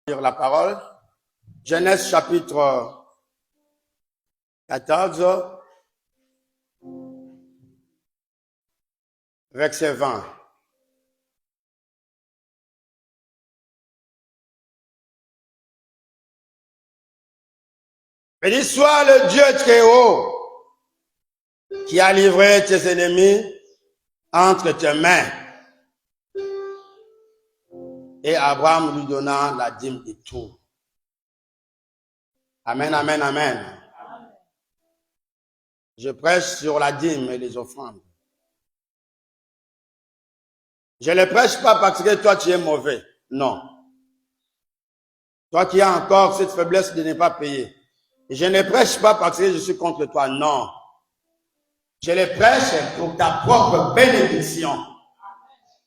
Lire la parole. Genèse chapitre 14, verset 20. Béni soit le Dieu très haut qui a livré tes ennemis entre tes mains. Et Abraham lui donna la dîme de tout. Amen, amen, amen. Je prêche sur la dîme et les offrandes. Je ne prêche pas parce que toi tu es mauvais. Non. Toi qui as encore cette faiblesse de ne pas payer. Et je ne prêche pas parce que je suis contre toi. Non. Je le prêche pour ta propre bénédiction.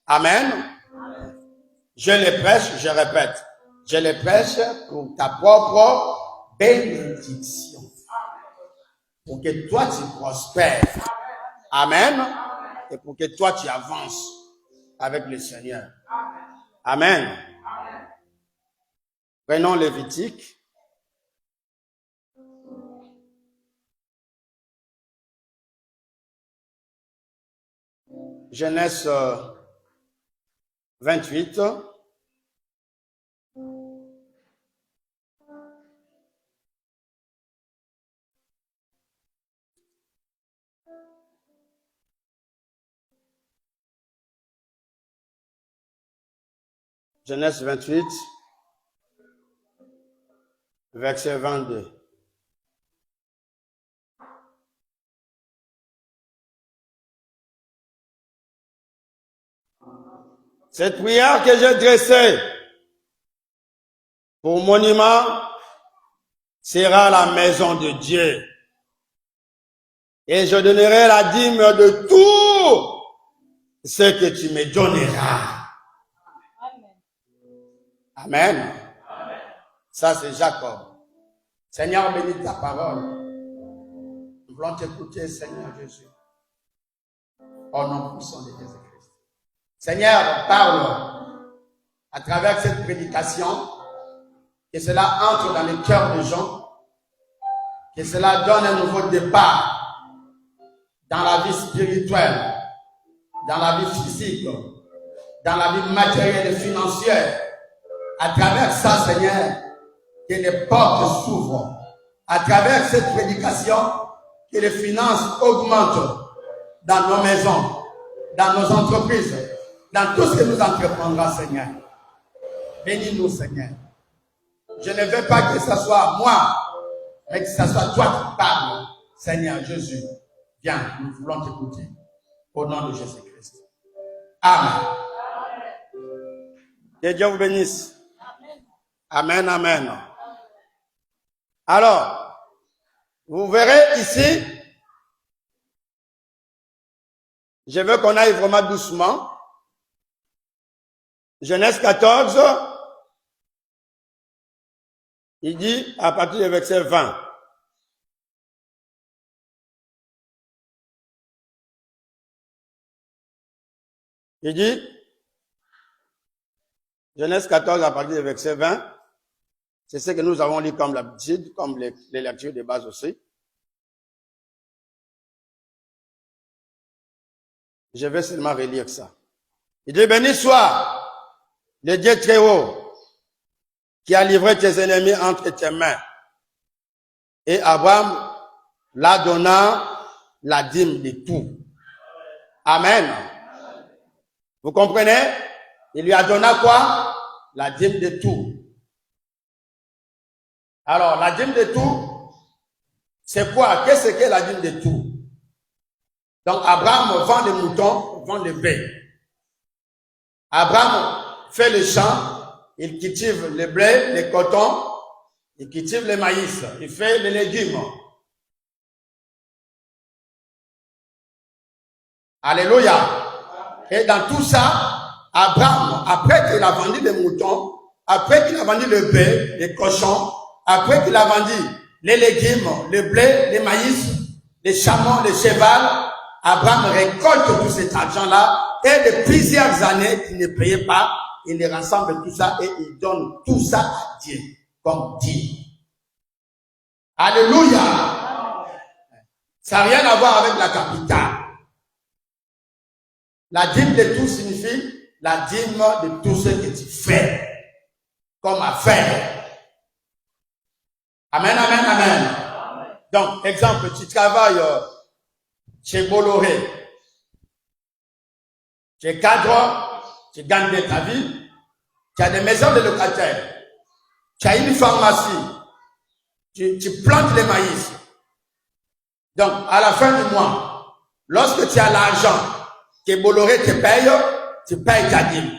Amen. Je le prêche, je répète. Je le prêche pour ta propre bénédiction. Pour que toi tu prospères. Amen. Et pour que toi tu avances avec le Seigneur. Amen. Prenons Lévitique. Genèse 28. Genèse 28, verset 22. Cette prière que j'ai dressée pour monument sera la maison de Dieu. Et je donnerai la dîme de tout ce que tu me donneras. Amen. Amen. Ça, c'est Jacob. Seigneur, bénis ta parole. Nous voulons t'écouter, Seigneur Jésus. Au nom puissant de Jésus-Christ. Seigneur, parle à travers cette prédication, que cela entre dans les cœurs des gens, que cela donne un nouveau départ dans la vie spirituelle, dans la vie physique, dans la vie matérielle et financière. À travers ça, Seigneur, que les portes s'ouvrent. À travers cette prédication, que les finances augmentent dans nos maisons, dans nos entreprises, dans tout ce que nous entreprendrons, Seigneur. Bénis-nous, Seigneur. Je ne veux pas que ce soit moi, mais que ce soit toi qui parles, Seigneur Jésus. Viens, nous voulons t'écouter. Au nom de Jésus-Christ. Amen. Que Dieu vous bénisse. Amen, amen. Alors, vous verrez ici, je veux qu'on aille vraiment doucement. Genèse 14, il dit à partir du verset 20. Il dit, Genèse 14 à partir du verset 20, c'est ce que nous avons lu comme l'habitude, comme les lectures de base aussi. Je vais seulement relire ça. Il dit, béni soit le Dieu très haut, qui a livré tes ennemis entre tes mains. Et Abraham l'a donna la dîme de tout. Amen. Vous comprenez? Il lui a donné quoi? La dîme de tout. Alors, la dîme de tout, c'est quoi? Qu'est-ce que la dîme de tout? Donc, Abraham vend les moutons, vend les bœufs. Abraham fait le champ, il cultive le blé, le coton, il cultive le maïs, il fait les légumes. Alléluia. Et dans tout ça, Abraham, après qu'il a vendu les moutons, après qu'il a vendu le bœuf, les cochons, après qu'il a vendu les légumes, le blé, les maïs, les chameaux, les chevals, Abraham récolte tout cet argent-là et de plusieurs années qu'il ne payait pas, il les rassemble tout ça et il donne tout ça à Dieu, comme dîme. Alléluia! Ça n'a rien à voir avec la capitale. La dîme de tout signifie la dîme de tout ce que tu fais comme affaire. Amen, amen, amen. Donc, exemple, tu travailles chez Bolloré. Tu es cadre, tu gagnes bien ta vie, tu as des maisons de locataires, tu as une pharmacie, tu plantes les maïs. Donc, à la fin du mois, lorsque tu as l'argent que Bolloré te paye, tu payes ta dîme.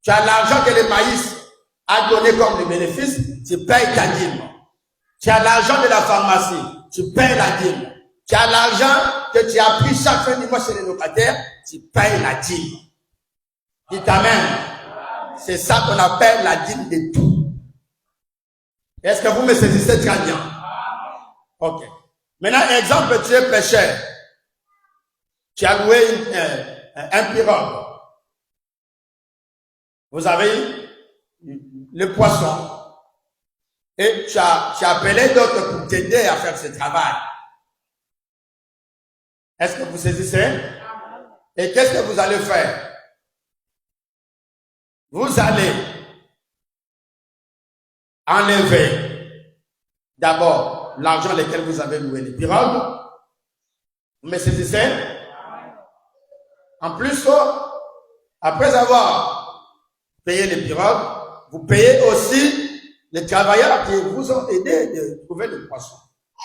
Tu as l'argent que le maïs a donné comme bénéfice, tu payes ta dîme. Tu as l'argent de la pharmacie, tu payes la dîme. Tu as l'argent que tu as pris chaque fin du mois chez les locataires, tu payes la dîme. Dites amen. C'est ça qu'on appelle la dîme de tout. Est-ce que vous me saisissez très bien? Ok. Maintenant, exemple, tu es pêcheur. Tu as loué un pirogue. Vous avez le poisson. Et tu as appelé d'autres pour t'aider à faire ce travail. Est-ce que vous saisissez? Et qu'est-ce que vous allez faire? Vous allez enlever d'abord l'argent lequel vous avez loué les pirogues. Vous me saisissez? En plus, après avoir payé les pirogues, vous payez aussi les travailleurs qui vous ont aidé de trouver le poisson.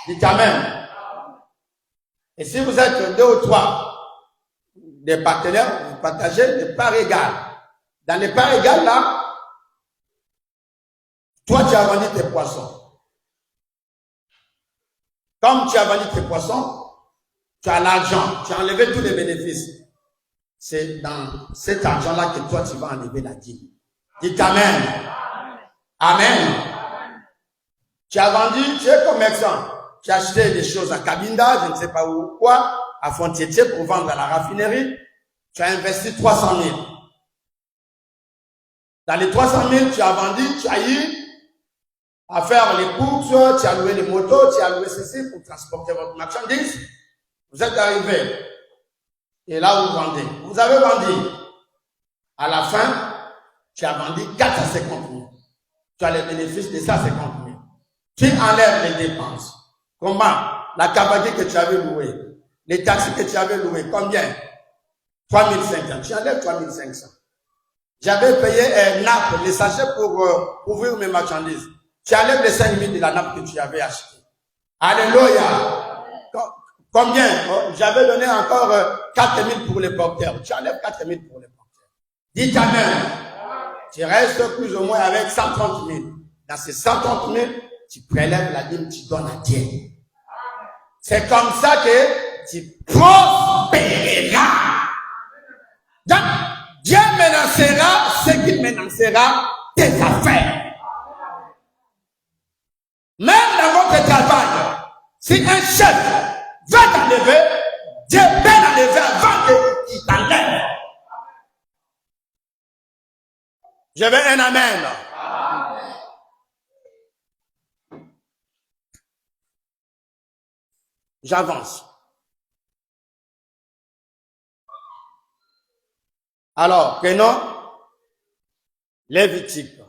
Dites amen. Et si vous êtes 2 ou 3 des partenaires, vous partagez des parts égales. Dans les parts égales, là, toi, tu as vendu tes poissons. Comme tu as vendu tes poissons, tu as l'argent, tu as enlevé tous les bénéfices. C'est dans cet argent-là que toi, tu vas enlever la dîme. Dites amen. Amen. Tu as vendu, tu es commerçant. Tu as acheté des choses à Cabinda, je ne sais pas où, quoi, à Fontietier pour vendre à la raffinerie. Tu as investi 300 000. Dans les 300 000, tu as vendu, tu as eu à faire les courses, tu as loué les motos, tu as loué ceci pour transporter votre marchandise. Vous êtes arrivé. Et là, vous vendez. Vous avez vendu. À la fin, tu as vendu 4 à 50 000. Tu as les bénéfices de 150 000. Tu enlèves les dépenses. Comment? La cabane que tu avais louée. Les taxis que tu avais loués. Combien? 3 500. Tu enlèves 3 500. J'avais payé un nappe, les sachets pour ouvrir mes marchandises. Tu enlèves les 5 000 de la nappe que tu avais acheté. Alléluia. Combien? J'avais donné encore 4 000 pour les porteurs. Tu enlèves 4 000 pour les porteurs. Dis amen. Tu restes plus ou moins avec 130 000. Dans ces 130 000, tu prélèves la dîme, tu donnes à Dieu. C'est comme ça que tu prospéreras. Donc, Dieu menacera ce qu'il menacera tes affaires. Même dans votre travail, si un chef veut t'enlever, Dieu peut l'enlever avant qu'il t'enlève. Je veux un amen. J'avance. Alors, prenons Lévitique.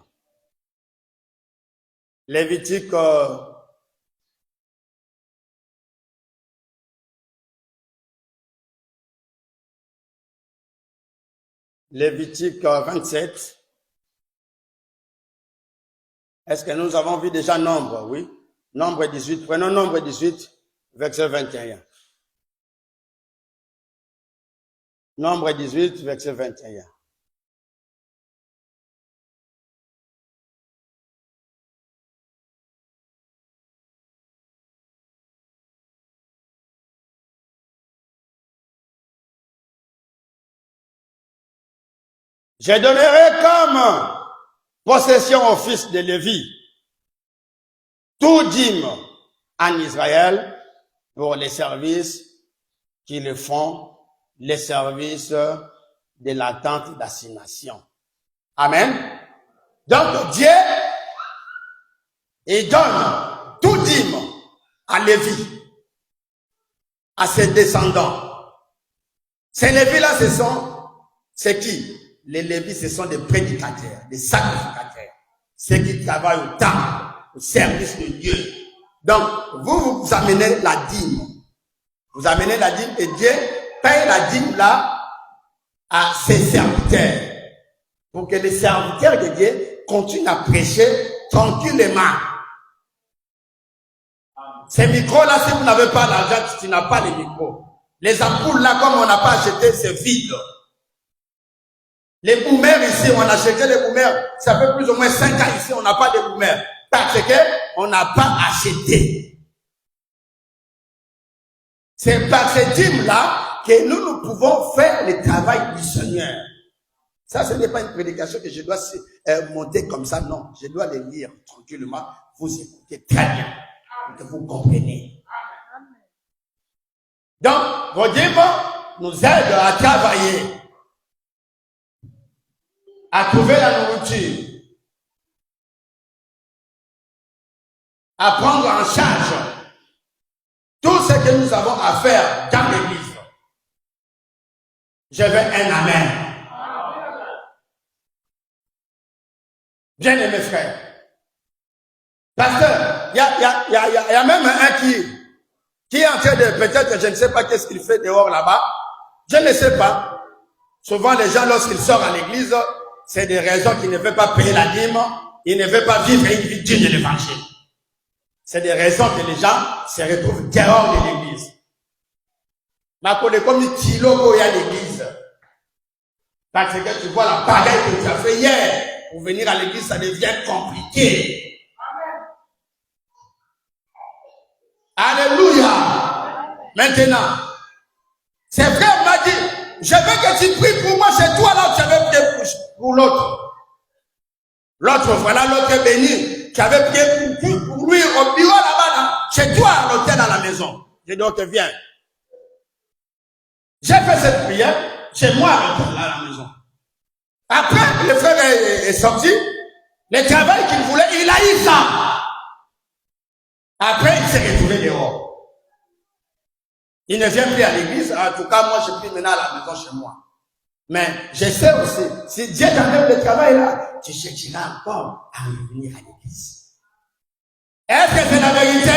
Lévitique 27. Est-ce que nous avons vu déjà Nombre? Oui. Nombre 18. Prenons Nombre 18, verset 21. Nombre 18, verset 21. Je donnerai comme possession au fils de Lévi tout dîme en Israël pour les services qu'ils font, les services de la tente d'assignation. Amen. Donc Dieu, il donne tout dîme à Lévi, à ses descendants. Ces Lévis-là, c'est qui? Les Lévis, ce sont des prédicateurs, des sacrificateurs. Ceux qui travaillent au temple, au service de Dieu. Donc, vous amenez la dîme. Vous amenez la dîme et Dieu paye la dîme là à ses serviteurs. Pour que les serviteurs de Dieu continuent à prêcher tranquillement. Ces micros-là, si vous n'avez pas l'argent, tu n'as pas les micros. Les ampoules là, comme on n'a pas acheté, c'est vide. Les boomers ici, on a acheté les boomers. Ça fait plus ou moins 5 ans ici, on n'a pas de boomers. Parce que on n'a pas acheté. C'est par ces dîmes-là que nous pouvons faire le travail du Seigneur. Ça, ce n'est pas une prédication que je dois monter comme ça, non. Je dois les lire tranquillement. Vous écoutez très bien, pour que vous compreniez. Donc, vos dîmes nous aident à travailler, à trouver la nourriture, à prendre en charge tout ce que nous avons à faire dans l'église. Je veux un amen. Bien aimé frère. Pasteur, il y a même un qui est en train de, peut-être, je ne sais pas qu'est-ce qu'il fait dehors là-bas. Je ne sais pas. Souvent, les gens, lorsqu'ils sortent à l'église, c'est des raisons qu'ils ne veulent pas payer la dîme, ils ne veulent pas vivre une vie digne de l'évangile. C'est des raisons que les gens se retrouvent dehors de l'église. Ma collègue, comme il kilo à l'église. Parce que tu vois la bagaille que tu as fait hier. Pour venir à l'église, ça devient compliqué. Amen. Alléluia. Maintenant, c'est vrai, on m'a dit, je veux que tu pries pour moi, c'est toi là où tu avais prié pour l'autre. L'autre, voilà l'autre béni, qui avait prié pour lui au bureau là-bas, là. C'est toi à l'hôtel à la maison. J'ai dit, ok, viens. J'ai fait cette prière, c'est moi à l'hôtel à la maison. Après, le frère est sorti, le travail qu'il voulait, il a eu ça. Après, il s'est retrouvé dehors. Il ne vient plus à l'église, en tout cas, moi, je prie maintenant à la maison chez moi. Mais je sais aussi, si Dieu t'enlève le travail là, tu chercheras encore à revenir à l'église. Est-ce que c'est la vérité?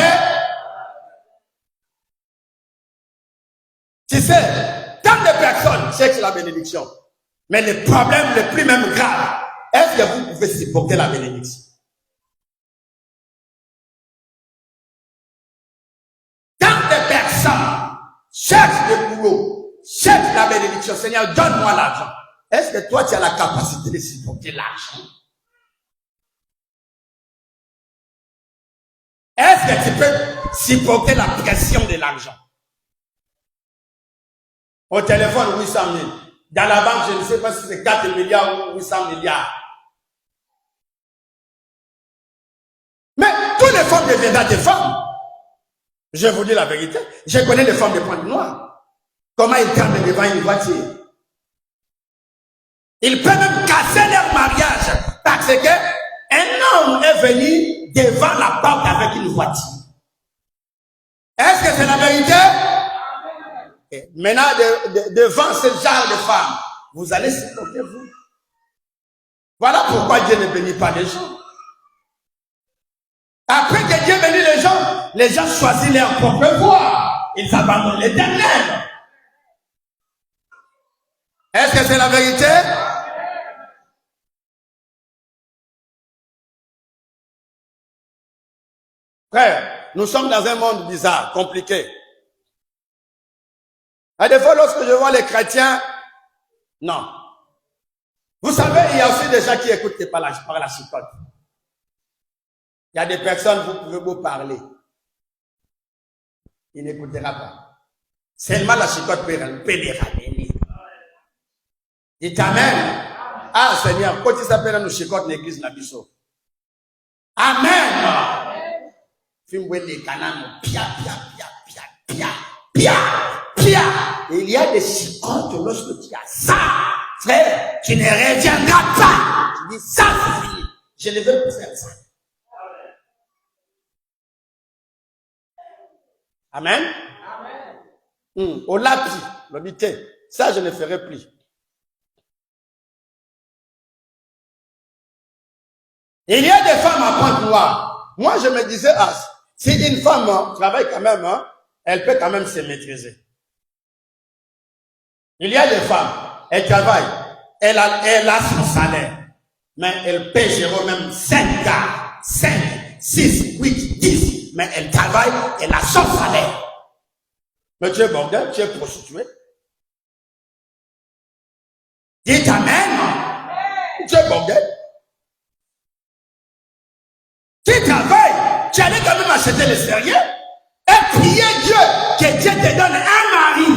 Tu sais, tant de personnes cherchent la bénédiction. Mais le problème le plus même grave, est-ce que vous pouvez supporter la bénédiction? Tant de personnes cherchent le boulot, cherchent la bénédiction. Seigneur, donne-moi l'argent. Est-ce que toi, tu as la capacité de supporter l'argent? Est-ce que tu peux supporter la pression de l'argent? Au téléphone, 800 000. Dans la banque, je ne sais pas si c'est 4 milliards ou 800 milliards. Mais toutes les femmes deviendront des femmes. Je vous dis la vérité. Je connais les femmes de Pointe-Noire. Comment ils tremblent devant une voiture. Ils peuvent même casser leur mariage parce que un homme est venu devant la porte avec une voiture. Est-ce que c'est la vérité? Et maintenant, devant ce genre de femmes, vous allez supporter vous. Voilà pourquoi Dieu ne bénit pas les gens. Après que Dieu bénit les gens choisissent leur propre voie. Ils abandonnent l'Éternel. Est-ce que c'est la vérité? Frère, nous sommes dans un monde bizarre, compliqué. À des fois, lorsque je vois les chrétiens, non. Vous savez, il y a aussi des gens qui écoutent par la chicotte. Il y a des personnes, vous pouvez vous parler. Il n'écoutera pas. Seulement la chicotte peut les ramener. Il t'amène. Ah Seigneur, quand il s'appelle nous chicotte l'église Nabiso. Amen. Fimwe les canons, pia, pia, pia, pia, pia, pia, pia. Il y a des chicottes lorsque tu as ça, frère, tu ne reviendras pas. Il dit, ça c'est fini. Je ne veux plus faire ça. Amen. Au lapi, l'habité. Ça, je ne ferai plus. Il y a des femmes à Pointe-Noire. Moi, je me disais, si une femme travaille quand même, elle peut quand même se maîtriser. Il y a des femmes, elles travaillent, elle a son salaire, mais elle paie Jérôme même 5 gars, 5, 6, 8, 10, mais elle travaille, elle a son salaire. Mais tu es bordel, tu es prostituée. Dites amen. Tu es bordel. Tu travailles, tu allais quand même acheter les sérieux et prier Dieu que Dieu te donne un mari.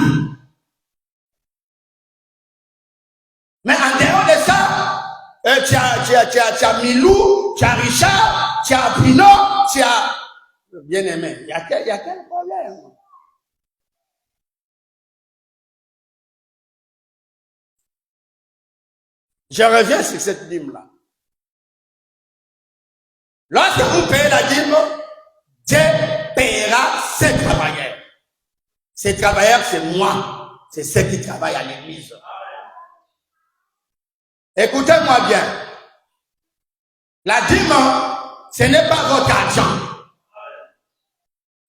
Mais en dehors de ça, tu as Milou, tu as Richard, tu as Pino, tu as... Bien-aimé, il y a quel problème? Je reviens sur cette dîme-là. Lorsque vous payez la dîme, Dieu payera ses travailleurs. Ces travailleurs, c'est moi. C'est ceux qui travaillent à l'église. Écoutez-moi bien. La dîme, ce n'est pas votre argent.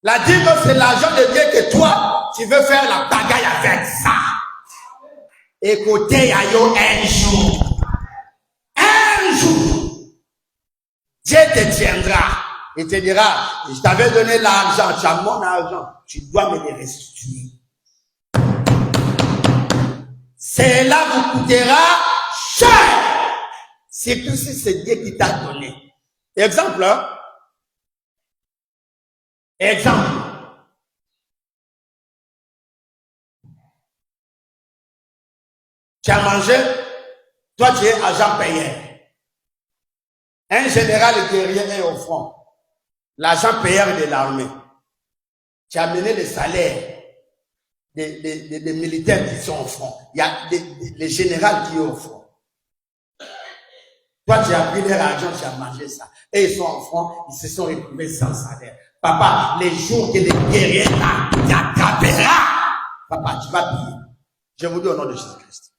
La dîme, c'est l'argent de Dieu que toi, tu veux faire la bagaille avec ça. Écoutez, Ayo, un jour, Dieu te tiendra. Il te dira, je t'avais donné l'argent, tu as mon argent, tu dois me le restituer. Cela vous coûtera cher. C'est tout si c'est Dieu qui t'a donné. Exemple. Tu as mangé, toi tu es agent payeur. Un général guerrier est au front. L'agent payeur de l'armée. Tu as mené les salaires des militaires qui sont au front. Il y a les généraux qui sont au front. Toi, tu as pris leur argent, tu as mangé ça. Et ils sont au front, ils se sont retrouvés sans salaire. Papa, les jours que les guerriers t'attrapera, papa, tu vas payer. Je vous dis au nom de Jésus-Christ.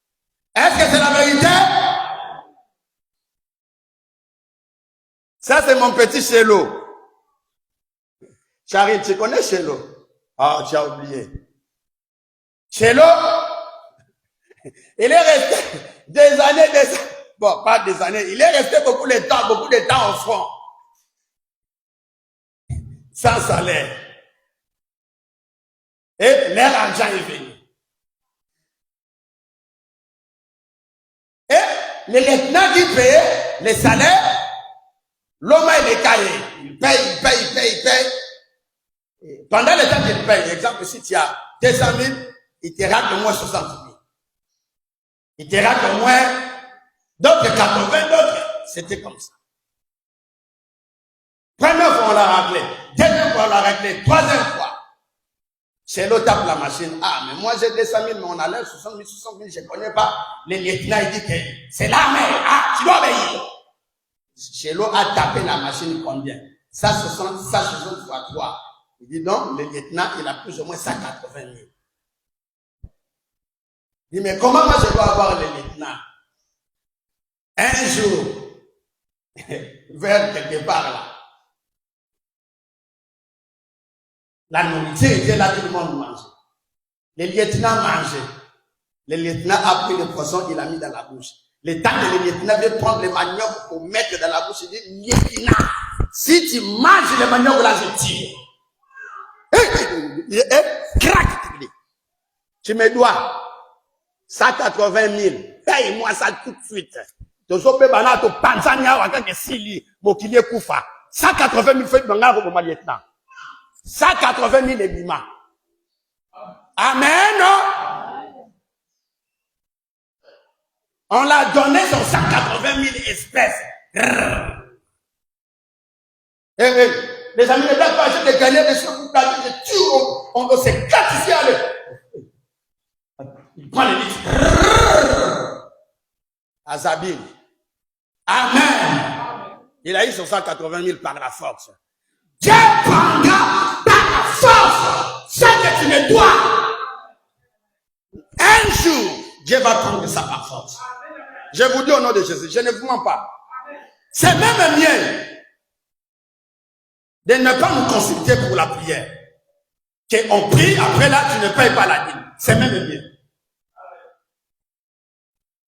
Est-ce que c'est la vérité? Ça, c'est mon petit Chélo. Charlie, tu connais Chélo? Ah, tu as oublié. Chélo, il est resté des années, bon, pas des années, il est resté beaucoup de temps au front. Sans salaire. Et leur argent est venu. Et le lieutenant qui paye les salaires, l'homme est décalé. Il paye. Et pendant le temps qu'il paye, exemple, si tu as 200 000, il te rate au moins 60 000. Il te rate au moins d'autres 80, d'autres. C'était comme ça. Première fois, on l'a rappelé. Deuxième fois, on l'a rappelé. Troisième fois. C'est l'autre tape la machine. Ah, mais moi j'ai 200 000, mais on a l'air 60 000, je ne connais pas. Le lieutenant, il dit que c'est l'armée. Ah, tu dois obéir. Chélo a tapé la machine combien? Ça 60 fois 3. Il dit non, le lieutenant, il a plus ou moins 180 000. Il dit, mais comment moi je dois avoir le lieutenant? Un jour, vers quelque part là, la nourriture était là, tout le monde mangeait. Le lieutenant mangeait. Le lieutenant a pris le poisson, il l'a mis dans la bouche. Le temps que le lieutenant veut prendre le manioc pour mettre dans la bouche, il dit, lieutenant, si tu manges le manioc là, je tire. Crac! Tu me dois 180 000. Paye-moi ça tout de suite. 180 000 fait de mon lieutenant. 180 000 ébima. Amen. On l'a donné sur 180 000 espèces. Les amis ne doivent pas acheter de gagner des choses pour placer des tues. On s'éclate ici, allez. Il prend les listes. Azabine. Amen. Il a eu 180 000 par la force. Dieu prendra par la force ce que tu ne dois. Un jour, Dieu va prendre ça par force. Je vous dis au nom de Jésus, je ne vous mens pas. C'est même mieux de ne pas nous consulter pour la prière. Qu'on prie, après là, tu ne payes pas la dîme. C'est même mieux.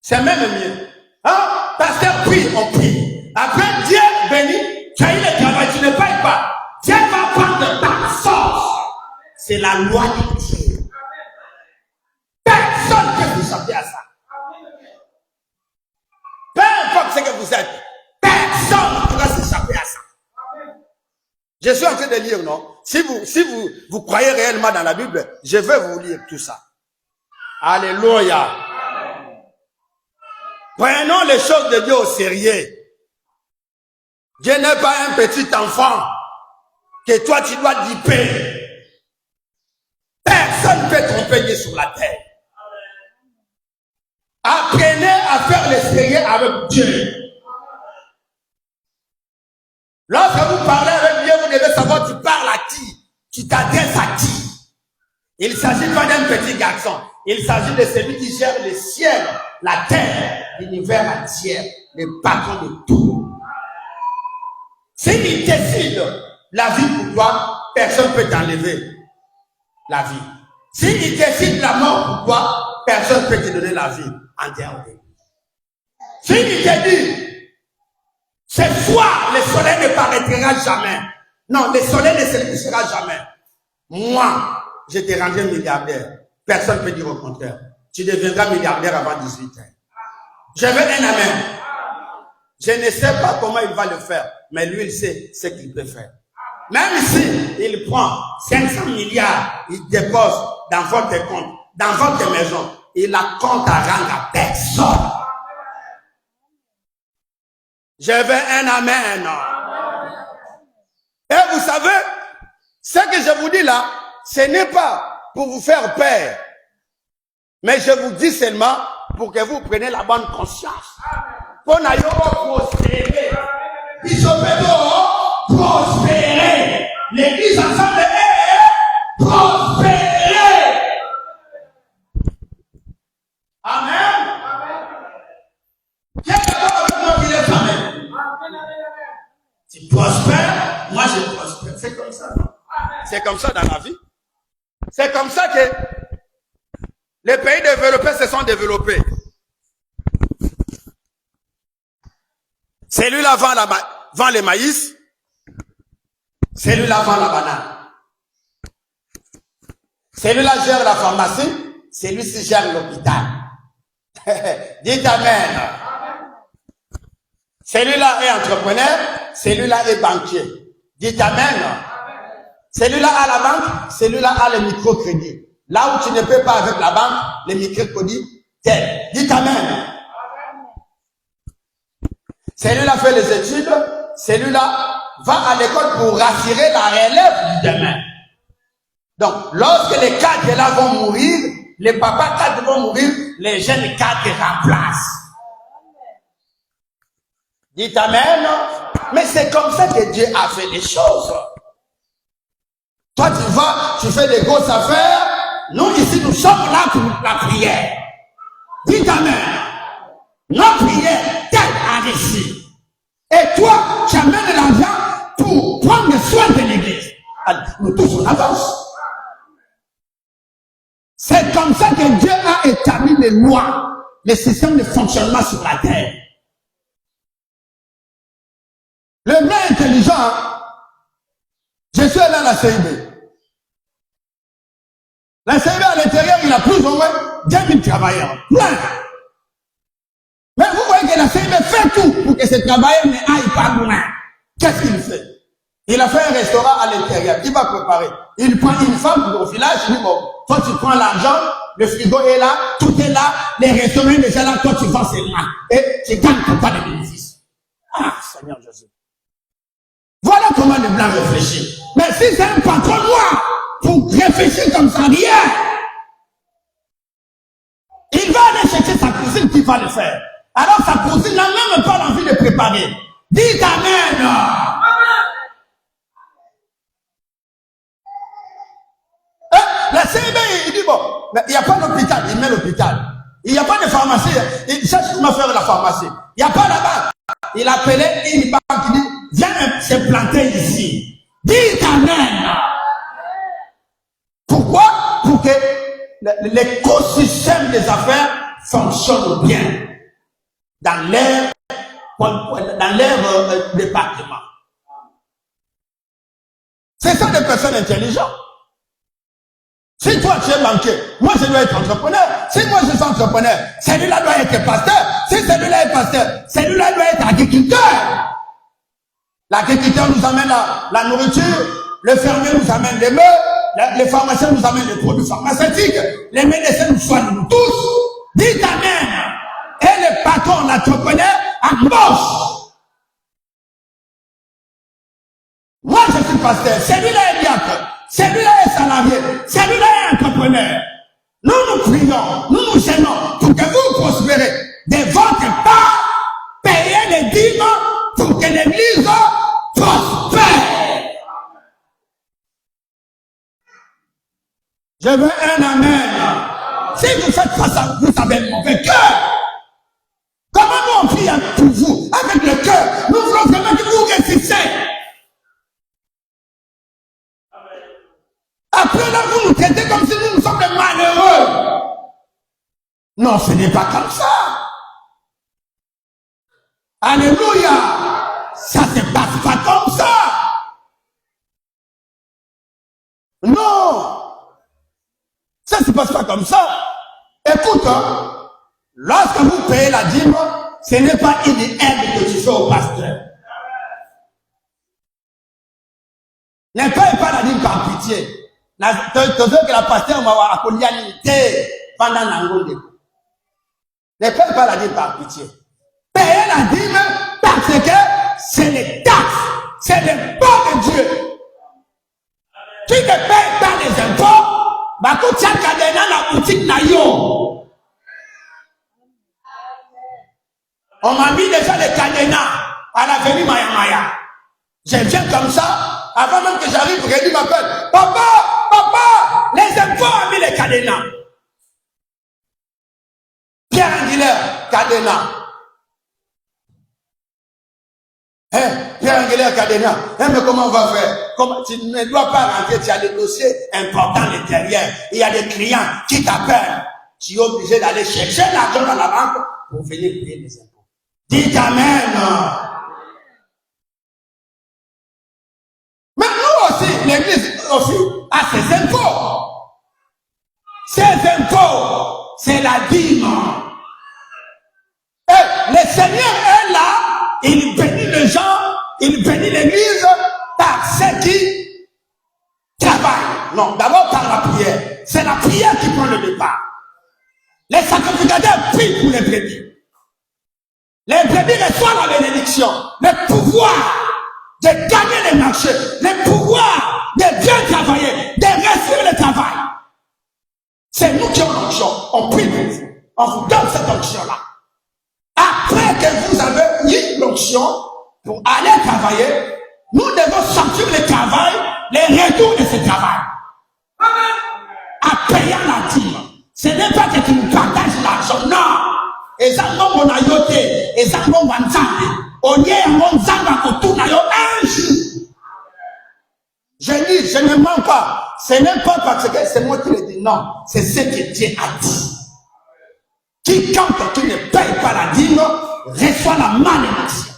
C'est même mieux. Hein? Pasteur prie, on prie. Après, Dieu bénit, tu as eu le travail, tu ne payes pas. Dieu va prendre ta force. C'est la loi de Dieu. Personne ne peut vous échapper à ça. Peu importe ce que vous êtes, personne ne pourra s'échapper à ça. Je suis en train de lire, non? Si vous croyez réellement dans la Bible, je vais vous lire tout ça. Alléluia. Prenons les choses de Dieu au sérieux. Dieu n'est pas un petit enfant que toi tu dois diper. Personne ne peut tromper Dieu sur la terre. Apprenez à faire le sérieux avec Dieu. Lorsque vous parlez avec Dieu, vous devez savoir tu parles à qui, tu t'adresses à qui. Il ne s'agit pas d'un petit garçon. Il s'agit de celui qui gère le ciel, la terre, l'univers entier, le patron de tout. S'il décide la vie pour toi, personne ne peut t'enlever la vie. S'il décide la mort pour toi, personne ne peut te donner la vie en dehors de lui. S'il te dit, ce soir, le soleil ne paraîtra jamais. Non, le soleil ne s'éclipsera jamais. Moi, je te rendrai milliardaire. Personne ne peut dire au contraire. Tu deviendras milliardaire avant 18 ans. Je veux un amen. Je ne sais pas comment il va le faire, mais lui, il sait ce qu'il peut faire. Même si il prend 500 milliards, il dépose dans votre compte, dans votre maison, il a compte à rendre à personne. Je veux un amen. Et vous savez, ce que je vous dis là, ce n'est pas pour vous faire peur, mais je vous dis seulement pour que vous preniez la bonne conscience. Pour prospérer. Prospérer. L'église ensemble est prospérer. Amen. Tu prospères, moi je prospère. C'est comme ça. C'est comme ça dans la vie. C'est comme ça que les pays développés se sont développés. Celui-là vend le maïs. Celui-là vend la banane. Celui-là gère la pharmacie. Celui-ci gère l'hôpital. Dites amen. Celui-là est entrepreneur. Celui-là est banquier. Dites amen. Celui-là a la banque. Celui-là a le microcrédit. Là où tu ne peux pas avec la banque, le microcrédit t'aide. Dites amen. Celui-là fait les études, celui-là va à l'école pour rassurer la relève du demain. Donc, lorsque les cadres là vont mourir, les papas cadres vont mourir, les jeunes cadres remplacent. Dites amen. Mais c'est comme ça que Dieu a fait les choses. Toi, tu vas, tu fais des grosses affaires. Nous, ici, nous sommes là pour la prière. Dites amen. Nos prières t'aident à réussir. Et toi, tu amènes l'argent pour prendre soin de l'église. Nous tous on avance. C'est comme ça que Dieu a établi les lois, les systèmes de fonctionnement sur la terre. Le mec intelligent, je suis allé à la CIB. La CIB à l'intérieur, il a plus ou moins 10 000 travailleurs. Plein. Mais vous voyez que la CIB fait tout pour que ces travailleurs ne aillent pas loin. Qu'est-ce qu'il fait? Il a fait un restaurant à l'intérieur. Il va préparer. Il prend une femme au village. Il dit, bon, toi tu prends l'argent, le frigo est là, tout est là, les restaurants sont déjà là, toi tu vends seulement. Et tu gagnes ton pas de bénéfice. Ah, Seigneur Jésus. Voilà comment les Blancs réfléchissent. Mais si c'est un patron noir, pour réfléchir comme ça, rien. Il va aller chercher sa cousine qui va le faire. Alors sa cousine n'a même pas l'envie de préparer. Dites Amen. La CB, il dit bon, mais il n'y a pas d'hôpital, il met l'hôpital. Il n'y a pas de pharmacie, il cherche comment faire la pharmacie. Il n'y a pas là-bas. Il appelait une banque qui dit, viens se planter ici. Dites Amen. Pourquoi? Pour que l'écosystème des affaires fonctionne bien dans leur département. C'est ça des personnes intelligentes. Si toi tu es banquier, moi je dois être entrepreneur. Si moi je suis entrepreneur, celui-là doit être pasteur. Si celui-là est pasteur, celui-là doit être agriculteur. L'agriculteur nous amène la nourriture, le fermier nous amène les meubles, les pharmaciens nous amènent les produits pharmaceutiques, les médecins nous soignent nous tous. Dites Amen. Et le patron, l'entrepreneur, embauche. Moi je suis pasteur, celui-là est diacre. Celui-là est salarié, celui-là est entrepreneur. Nous nous prions, nous nous gênons pour que vous prospérez. De votre part, payez les dîmes pour que l'église prospère. Je veux un amen. Si vous faites ça, vous avez le mauvais cœur. Comment nous on prie pour vous avec le cœur? Nous voulons vraiment que vous réussissiez. Après là, vous nous traitez comme si nous sommes des malheureux. Non, ce n'est pas comme ça. Alléluia. Ça ne se passe pas comme ça. Non. Ça ne se passe pas comme ça. Écoute, lorsque vous payez la dîme, ce n'est pas une aide que tu fais au pasteur. Ne paye pas la dîme par pitié. Tu veux que la pasteur m'a accolé pendant l'angle. Ne paye pas la dîme par pitié. Payez la dîme parce que c'est les taxes, c'est le bon de Dieu. Qui ne paye pas les impôts, bah quand tu as cadena la boutique nayo. On m'a mis déjà les cadenas à l'avenue Maya Maya. Je viens comme ça, avant même que j'arrive, Rémi m'appelle. Papa, les impôts ont mis les cadenas. Pierre Anguilère, cadenas. Pierre Anguilère, cadenas. Mais comment on va faire? Tu ne dois pas rentrer, tu as des dossiers importants à l'intérieur. Il y a des clients qui t'appellent. Tu es obligé d'aller chercher l'argent dans la banque pour venir payer les impôts. Dites Amen. Mais nous aussi, l'église aussi, a ses impôts. Ces impôts, c'est la dîme. Et le Seigneur est là, il bénit les gens, il bénit l'église par ceux qui travaillent. Non, d'abord par la prière. C'est la prière qui prend le départ. Les sacrificateurs prient pour les brebis. Les brebis reçoivent la bénédiction, le pouvoir de gagner les marchés, le pouvoir de bien travailler, de réussir le travail. C'est nous qui avons l'onction. On prie pour vous. On vous donne cette onction-là. Après que vous avez eu l'onction pour aller travailler, nous devons sortir le travail, les retours de ce travail. En payant la dîme. Ce n'est pas que tu nous partages l'argent, non. Et ça, non, on a yoté. Et ça, non, on a on y est, on s'en autour un jour. Je dis, je ne mens pas. Ce n'est pas parce que c'est moi qui le dis, non. C'est ce que Dieu a dit. Quiconque qui ne paye pas la dîme reçoit la malédiction.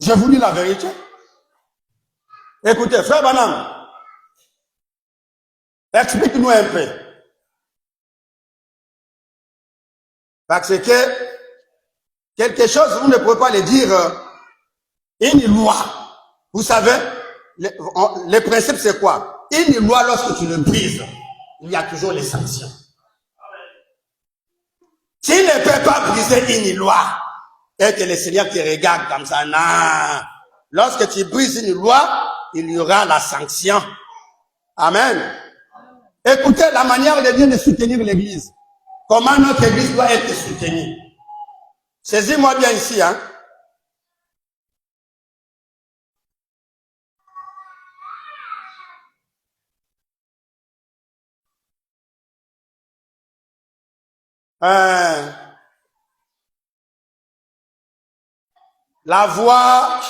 Je vous dis la vérité. Écoutez, frère Banam, explique-nous un peu. Parce que quelque chose, vous ne pouvez pas le dire, une loi. Vous savez, le principe c'est quoi? Une loi, lorsque tu le brises, il y a toujours les sanctions. Tu ne peux pas briser une loi et que le Seigneur te regarde comme ça. Non. Lorsque tu brises une loi, il y aura la sanction. Amen. Écoutez la manière de Dieu de soutenir l'église. Comment notre église doit être soutenue. Saisis-moi bien ici, hein. La voie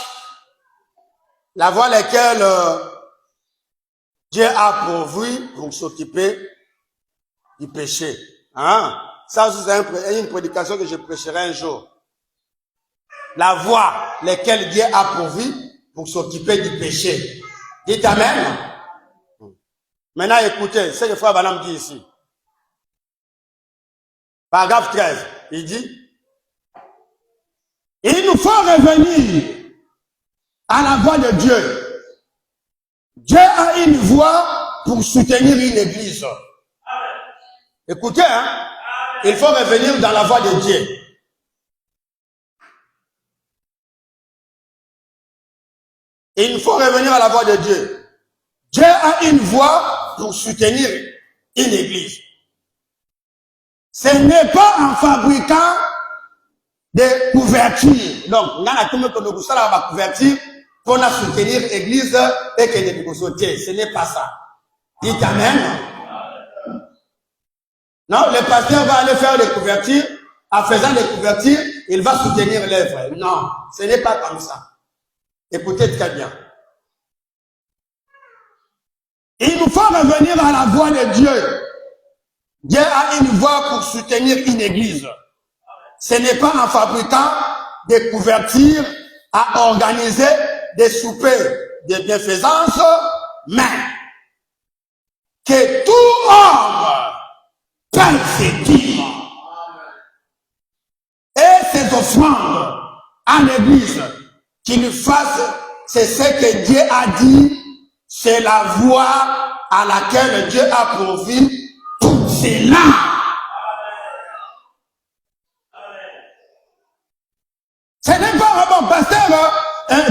laquelle Dieu a pourvu pour s'occuper du péché. Hein? Ça, c'est une prédication que je prêcherai un jour. La voie laquelle Dieu a pourvu pour s'occuper du péché. Dites Amen. Maintenant, écoutez, c'est ce que frère Banam dit ici. Paragraphe 13, il dit, il nous faut revenir à la voie de Dieu. Dieu a une voie pour soutenir une église. Écoutez, hein, il faut revenir dans la voie de Dieu. Il faut revenir à la voie de Dieu. Dieu a une voie pour soutenir une église. Ce n'est pas en fabriquant des couvertures. Donc, on a tout la couverture pour soutenir l'église et que les people sautent. Ce n'est pas ça. Dites Amen. Non, le pasteur va aller faire des couvertures. En faisant des couvertures, il va soutenir l'œuvre. Non, ce n'est pas comme ça. Écoutez très bien. Il nous faut revenir à la voie de Dieu. Dieu a une voie pour soutenir une église. Ce n'est pas en fabriquant des couvertures à organiser des soupers de bienfaisance, mais que tout homme paye ses dîmes et ses offrandes à l'église, qu'il fasse, c'est ce que Dieu a dit, c'est la voie à laquelle Dieu a pourvu pour cela. Ce n'est pas bon, pasteur,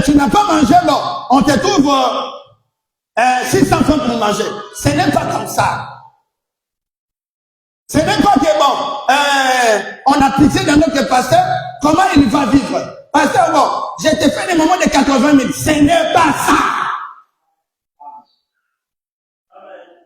tu n'as pas mangé, non. On te trouve 600 francs pour manger. Ce n'est pas comme ça. Ce n'est pas que bon, on a pitié de notre pasteur, comment il va vivre. Pasteur, bon, je te fais des moments de 80 000. Ce n'est pas ça.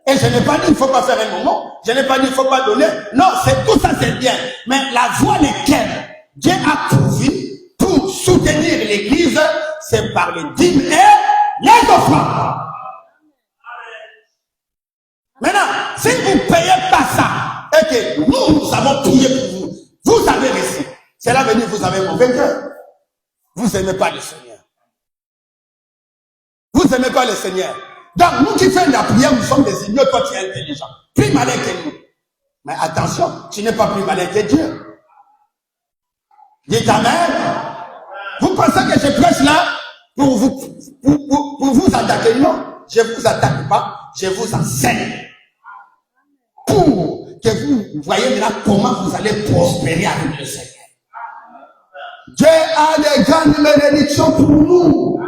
Et je n'ai pas dit qu'il ne faut pas faire un moment. Je n'ai pas dit qu'il ne faut pas donner. Non, c'est tout ça, c'est bien. Mais la voie laquelle Dieu a pourvu pour soutenir l'église, c'est par les dîmes et les offrandes. Maintenant, si vous ne payez pas ça, et que nous avons prié pour vous, vous avez reçu. Cela veut dire que vous avez mauvais cœur. Vous n'aimez pas le Seigneur. Vous n'aimez pas le Seigneur. Donc, nous qui faisons la prière, nous sommes des ignorants, toi tu es intelligent. Plus malin que nous. Mais attention, tu n'es pas plus malin que Dieu. Dites Amen. Vous pensez que je prêche là pour vous attaquer? Non, je ne vous attaque pas, je vous enseigne. Pour que vous voyez maintenant comment vous allez prospérer avec le Seigneur. Dieu a des grandes bénédictions pour nous.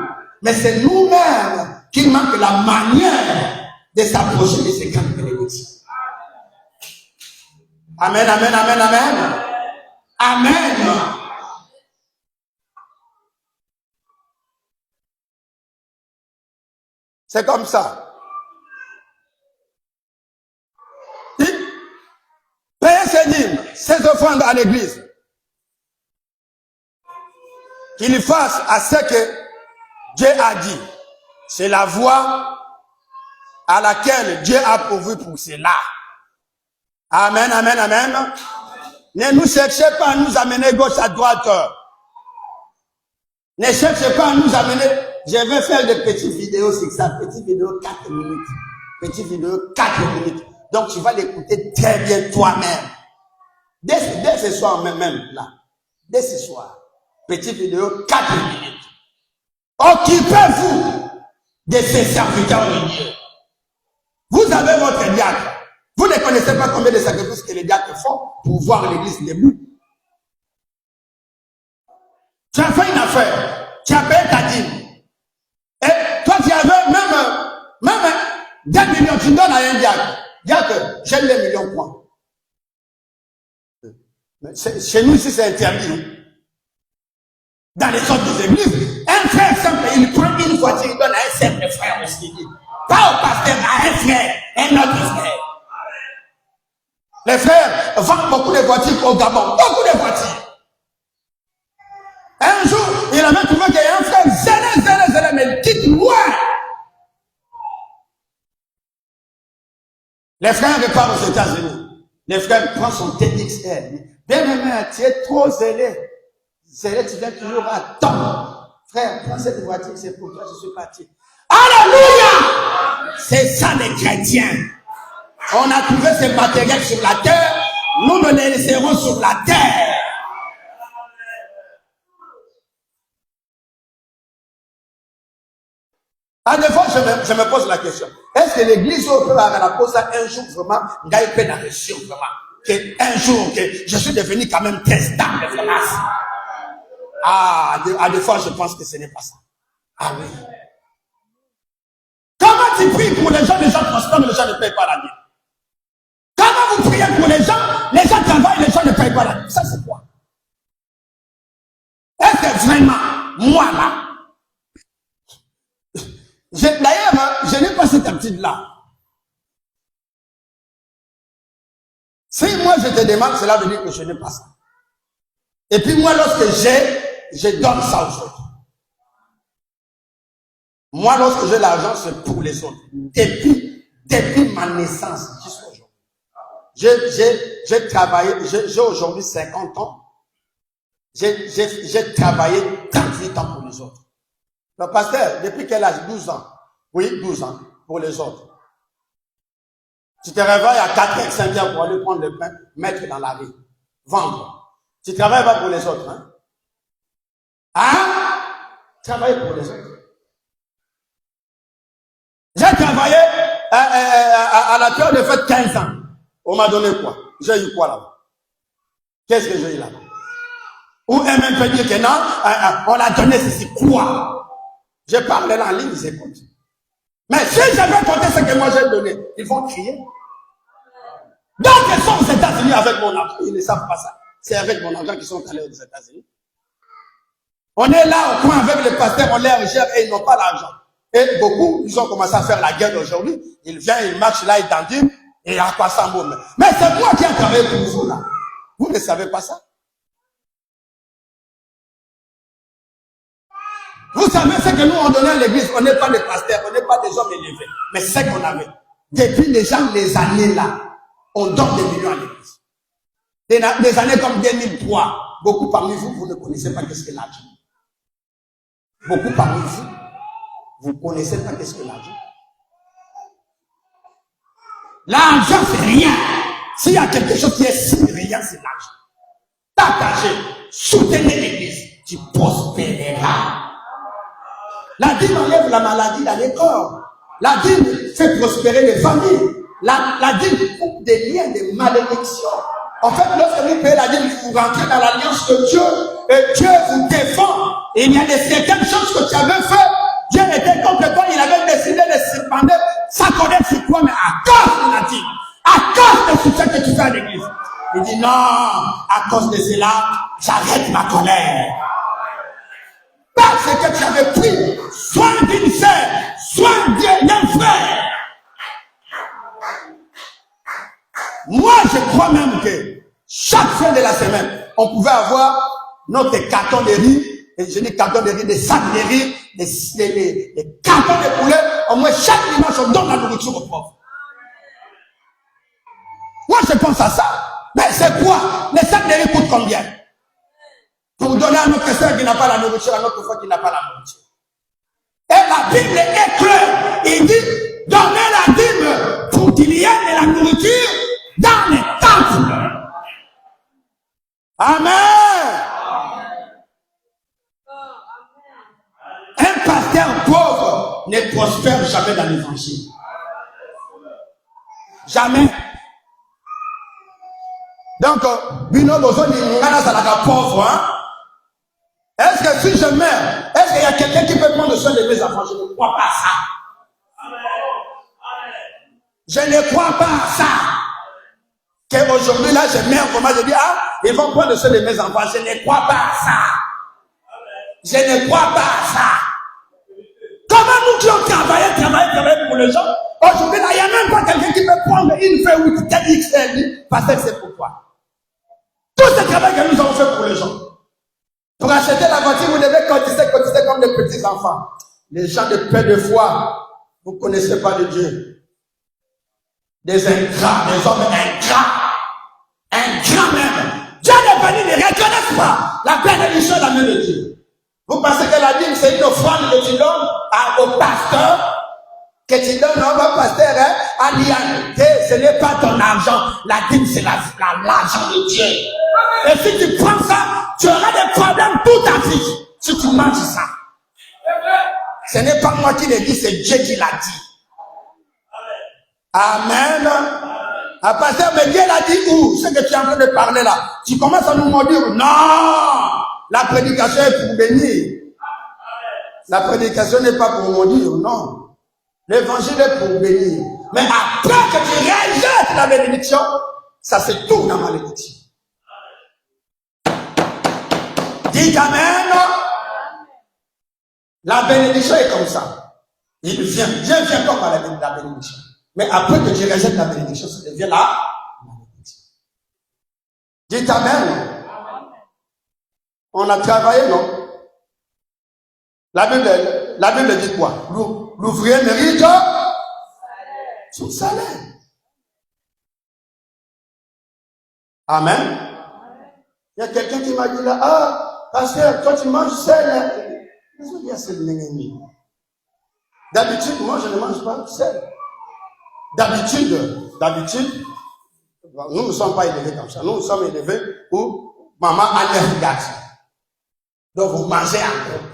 Mais c'est nous-mêmes qui manquent la manière de s'approcher de ces grandes bénédictions. Amen, amen, amen, amen. Amen. C'est comme ça. Payez ses dîmes, ses offrandes à l'église. Qu'il fasse à ce que Dieu a dit. C'est la voie à laquelle Dieu a pourvu pour cela. Amen, amen, amen. Ne nous cherchez pas à nous amener gauche à droite. Ne cherchez pas à nous amener. Je vais faire des petites vidéos sur ça. Petites vidéos 4 minutes. Petites vidéos 4 minutes. Donc tu vas l'écouter très bien toi-même. Dès ce soir même là. Dès ce soir. Petite vidéo 4 minutes. Occupez-vous de ces serviteurs de Dieu. Vous avez votre diacre. Vous ne connaissez pas combien de sacrifices que les diacres font pour voir l'église debout. Tu as fait une affaire. Tu as payé ta dîme. Et toi, tu avais même 2 millions, tu donnes à un diacre. Dire que j'aime les millions points. Chez nous ici, c'est interdit. Dans les autres églises, un frère simple, il prend une voiture, il donne à un simple frère aussi. Pas au pasteur, à un frère, un autre frère. Les frères vendent beaucoup de voitures au Gabon, beaucoup de voitures. Un jour, il avait trouvé qu'il y a un frère zélé, mais quitte loin. Les frères repartent aux États-Unis. Les frères prennent son TXL. Bien aimé, tu es trop zélé. Zélé, tu viens toujours à temps. Frère, prends cette voiture, c'est pour toi, je suis parti. Alléluia! C'est ça les chrétiens. On a trouvé ce matériel sur la terre, nous le laisserons sur la terre. À des fois, je me pose la question. Est-ce que l'église peut avoir la pose un jour vraiment, il peut la réussir vraiment? Un jour, que je suis devenu quand même très stable, vraiment. À des fois, je pense que ce n'est pas ça. Ah oui. Comment tu pries pour les gens prospèrent, mais les gens ne payent pas la dîme? Comment vous priez pour les gens travaillent, les gens ne payent pas la dîme? Ça, c'est quoi? Est-ce que vraiment, moi là, d'ailleurs, je n'ai pas cette habitude-là. Si moi je te demande, cela veut dire que je n'ai pas ça. Et puis moi, lorsque je donne ça aux autres. Moi, lorsque j'ai l'argent, c'est pour les autres. Depuis ma naissance jusqu'à aujourd'hui. J'ai travaillé, j'ai aujourd'hui 50 ans. J'ai travaillé 38 ans pour les autres. Le pasteur, depuis quel âge? 12 ans. Oui, 12 ans pour les autres. Tu te réveilles à 4h, 5h pour aller prendre le pain, mettre dans la rue, vendre. Tu ne travailles pas pour les autres, hein? Hein? Travailler pour les autres. J'ai travaillé à la terre de fête 15 ans. On m'a donné quoi? J'ai eu quoi là-bas? Qu'est-ce que j'ai eu là-bas? Ou un même peut dire que non, on a donné ceci quoi? J'ai parlé là en ligne, ils écoutent. Mais si j'avais compté ce que moi j'ai donné, ils vont crier. Donc ils sont aux États-Unis avec mon argent. Ils ne savent pas ça. C'est avec mon argent qu'ils sont allés aux États-Unis. On est là au coin avec les pasteurs, on les recherche et ils n'ont pas l'argent. Et beaucoup, ils ont commencé à faire la guerre aujourd'hui. Ils viennent, ils marchent là, ils dandinent, et à quoi ça bombe. Mais c'est moi qui ai travaillé pour vous là. Vous ne savez pas ça? Vous savez ce que nous on donnait à l'église, on n'est pas des pasteurs, on n'est pas des hommes élevés. Mais c'est ce qu'on avait. Depuis les années là, on donne des millions à l'église. Des années comme 2003, beaucoup parmi vous, vous ne connaissez pas qu'est-ce que l'argent. Beaucoup parmi vous, vous ne connaissez pas qu'est-ce que l'argent. L'argent, c'est rien. S'il y a quelque chose qui est si rien, c'est l'argent. Partagez, soutenez l'église, tu prospéreras. La dîme enlève la maladie dans les corps. La dîme fait prospérer les familles. La dîme coupe des liens, des malédictions. En fait, lorsque vous payez la dîme, vous rentrez dans l'alliance de Dieu. Et Dieu vous défend. Et il y a certaines choses que tu avais fait. Dieu était contre toi. Il avait décidé de se prendre sa colère sur toi, mais à cause de la dîme. À cause de tout ce que tu fais à l'église. Il dit non, à cause de cela, j'arrête ma colère. Parce que tu avais pris soin d'une sœur, soin d'un frère. Moi, je crois même que chaque fin de la semaine, on pouvait avoir notre carton de riz, et je dis carton de riz, des sacs de riz, des cartons de poulet. Au moins, chaque dimanche, on donne la nourriture aux pauvres. Moi, je pense à ça. Mais c'est quoi? Les sacs de riz coûtent combien? Pour donner à notre soeur qui n'a pas la nourriture, à notre frère qui n'a pas la nourriture. Et la Bible est claire. Il dit, donnez la dîme pour qu'il y ait de la nourriture dans les temples. Amen. Un pasteur pauvre ne prospère jamais dans l'évangile. Jamais. Donc, Bino Bozo dit, nous allons pauvre, hein? Est-ce que si je meurs, est-ce qu'il y a quelqu'un qui peut prendre soin de mes enfants? Je ne crois pas à ça. Je ne crois pas à ça. Qu'aujourd'hui, là, je mets en commun, je dis, ils vont prendre ceux de mes enfants. Je ne crois pas à ça. Je ne crois pas à ça. Comment nous qui ont travaillé pour les gens, aujourd'hui, là, il n'y a même pas quelqu'un qui peut prendre une feuille ou XL, parce que c'est pourquoi. Tout ce travail que nous avons fait pour les gens. Pour acheter la voiture, vous devez cotiser comme des petits enfants. Les gens de peu de foi, vous ne connaissez pas de Dieu. Des ingrats, des hommes ingrats. Ingrats même. Dieu n'est venu, ne reconnaissent pas la bénédiction de la main de Dieu. Vous pensez que la dîme, c'est une offrande que tu donnes au pasteur, que tu donnes au pasteur, à Liane. Ce n'est pas ton argent. La dîme, c'est l'argent de Dieu. Et si tu prends ça, tu auras des problèmes toute ta vie. Si tu manges ça. Ce n'est pas moi qui l'ai dit, c'est Dieu qui l'a dit. Amen. Pasteur, mais Dieu l'a dit où? Ce que tu es en train de parler là. Tu commences à nous maudire. Non! La prédication est pour bénir. La prédication n'est pas pour maudire, non. L'évangile est pour bénir. Mais après que tu rejettes la bénédiction, ça se tourne en malédiction. Dites Amen. La bénédiction est comme ça. Il vient. Dieu vient comme la bénédiction. Mais après que tu rejettes la bénédiction, ça devient la malédiction. Dites Amen. On a travaillé, non? La Bible dit quoi? L'ouvrier mérite son salaire. Amen. Il y a quelqu'un qui m'a dit là, pasteur, toi tu manges sel. D'habitude, moi je ne mange pas sel. D'habitude, nous ne sommes pas élevés comme ça. Nous sommes élevés où maman a 9 garçons. Donc vous mangez en groupe.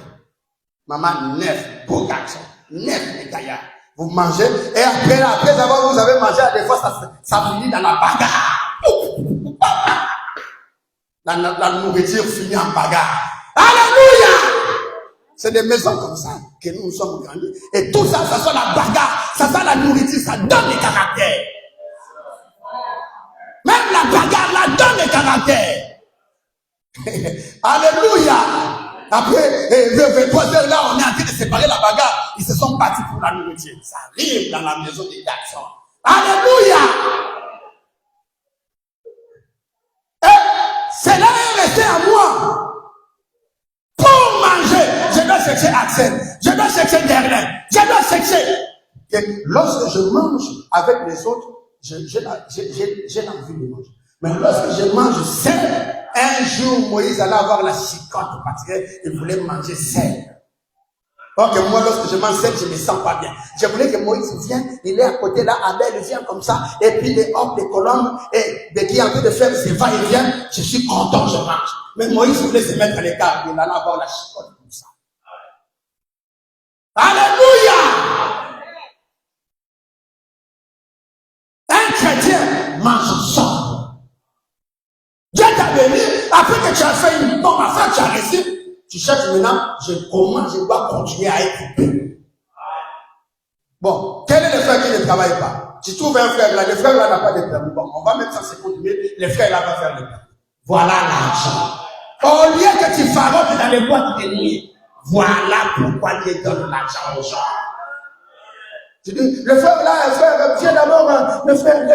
Maman 9 beaux garçons, 9 les gaillards. Vous mangez et après avoir vous avez mangé, des fois ça finit dans la bagarre. La nourriture finit en bagarre. Alléluia! C'est des maisons comme ça que nous sommes grandis. Et tout ça, ça sent la bagarre, ça sent la nourriture, ça donne des caractères. Même la bagarre, là, donne des caractères. Alléluia! Après, 23 heures là, on est en train de séparer la bagarre. Ils se sont battus pour la nourriture. Ça arrive dans la maison des garçons. Alléluia! Et cela est resté à moi. Pour manger, je dois chercher Axel. Je dois chercher Derlin. Je dois chercher. Et lorsque je mange avec les autres, j'ai l'envie de manger. Mais lorsque je mange seul, un jour, Moïse allait avoir la chicotte parce qu'il voulait manger seul. Or que moi, lorsque je mange seul, je ne me sens pas bien. Je voulais que Moïse vienne, il est à côté là, Abel vient comme ça, et puis les hommes, les colombes, et dès qu'il est en train de faire ses va-et-vient, je suis content, je mange. Mais Moïse voulait se mettre à l'écart, il allait avoir la chicotte comme ça. Alléluia! Un chrétien mange seul. Dieu t'a béni, après que tu as fait une bonne affaire, tu as réussi, tu cherches maintenant, comment je dois continuer à écouter. Bon, quel est le frère qui ne travaille pas? Tu trouves un frère là, le frère là n'a pas de permis. Bon, on va mettre 150 000, le frère là va faire le permis. Voilà l'argent. Au lieu que tu farotes dans les boîtes de nuit, voilà pourquoi Dieu donne l'argent aux gens. Tu dis, le frère là, le frère, viens d'abord, le frère,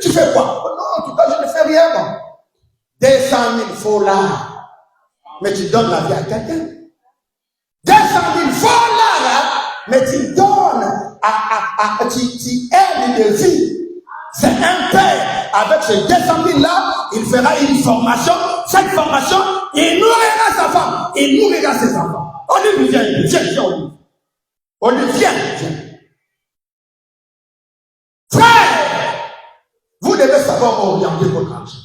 tu fais quoi? Non, en tout cas, je ne fais rien. Bon. 200 000 faut là. Mais tu donnes la vie à quelqu'un. 200 000 faut là, mais tu donnes tu aides de vie. C'est un père. Avec ces 200 000 là, il fera une formation. Cette formation, il nourrira sa femme. Il nourrira ses enfants. On lui vient, viens. Olivier, frère, vous devez savoir orienter votre argent.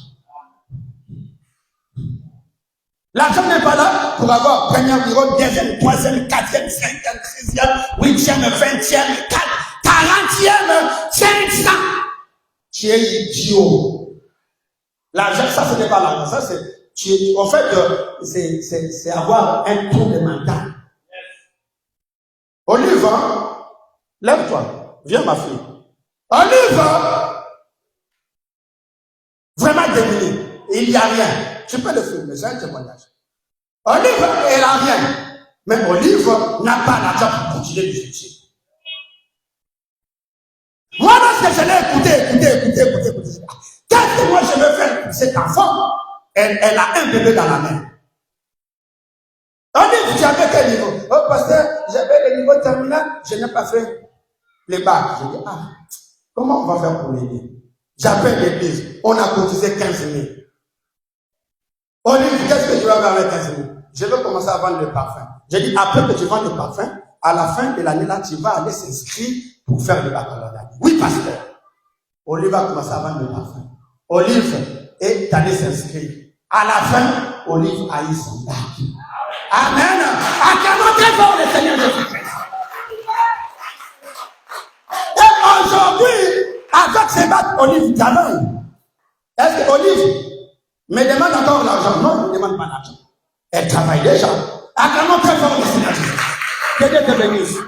L'argent n'est pas là pour avoir premier bureau, deuxième, troisième, quatrième, cinquième, 16e, 8e, 20e, 40e, 500. Tu es idiot. L'argent, ça ce n'est pas l'argent, ça c'est, en fait, c'est avoir un tour de mental. Olive, lève-toi. Viens ma fille. Olive, vraiment démunie. Il n'y a rien. Tu peux le filmer, c'est un témoignage. Olive, elle n'a rien. Mais Olive n'a pas l'argent pour continuer de chercher. Moi, lorsque je l'ai écouté. Qu'est-ce que moi je veux faire pour cet enfant? Elle a un bébé dans la main. Olive, tu avais quel niveau? Oh, pasteur, j'avais le niveau terminal, je n'ai pas fait les bacs. Je dis, comment on va faire pour l'aider? J'appelle l'église, on a cotisé 15 000. Olive, qu'est-ce que tu vas faire avec 15 000? Je veux commencer à vendre le parfum. J'ai dit, après que tu vends le parfum, à la fin de l'année là, tu vas aller s'inscrire pour faire le baccalauréat. Oui, pasteur. Olive va commencer à vendre le parfum. Olive est allé s'inscrire. À la fin, Olive a eu son bac. Amen. Acclamons très fort le Seigneur Jésus-Christ. Et aujourd'hui, avec ces bacs, Olive travaille. Est-ce que Olive me demande encore l'argent? Non, elle ne demande pas l'argent. Elle travaille déjà. Acclamons très fort le Seigneur Jésus. Que Dieu te bénisse.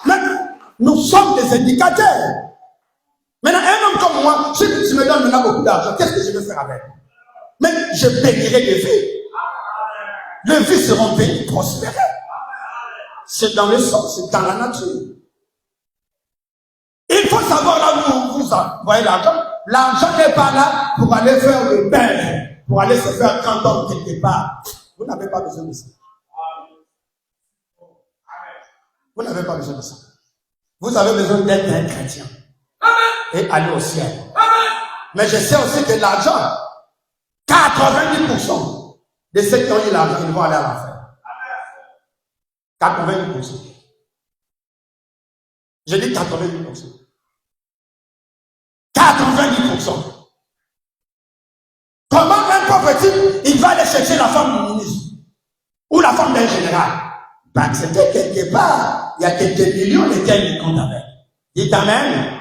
Maintenant, nous sommes des indicateurs. Maintenant, un homme comme moi, si tu me donnes maintenant beaucoup d'argent, qu'est-ce que je vais faire avec? Mais je bénirai les vies. Les vies seront bénies, prospérées. C'est dans le sens, c'est dans la nature. Il faut savoir là où vous envoyez l'argent. L'argent n'est pas là pour aller faire le pain, pour aller se faire canton quelque part. Vous n'avez pas besoin de ça. Vous n'avez pas besoin de ça. Vous avez besoin d'être un chrétien et aller au ciel. Mais je sais aussi que l'argent, 90% de ceux qui ont eu l'argent, ils vont aller à l'enfer. 90%. Je dis 90%. 90%. Comment un pauvre type, il va aller chercher la femme du ministre ou la femme d'un général? Parce que quelque part, il y a quelques millions lesquels il compte avec. Dites amen.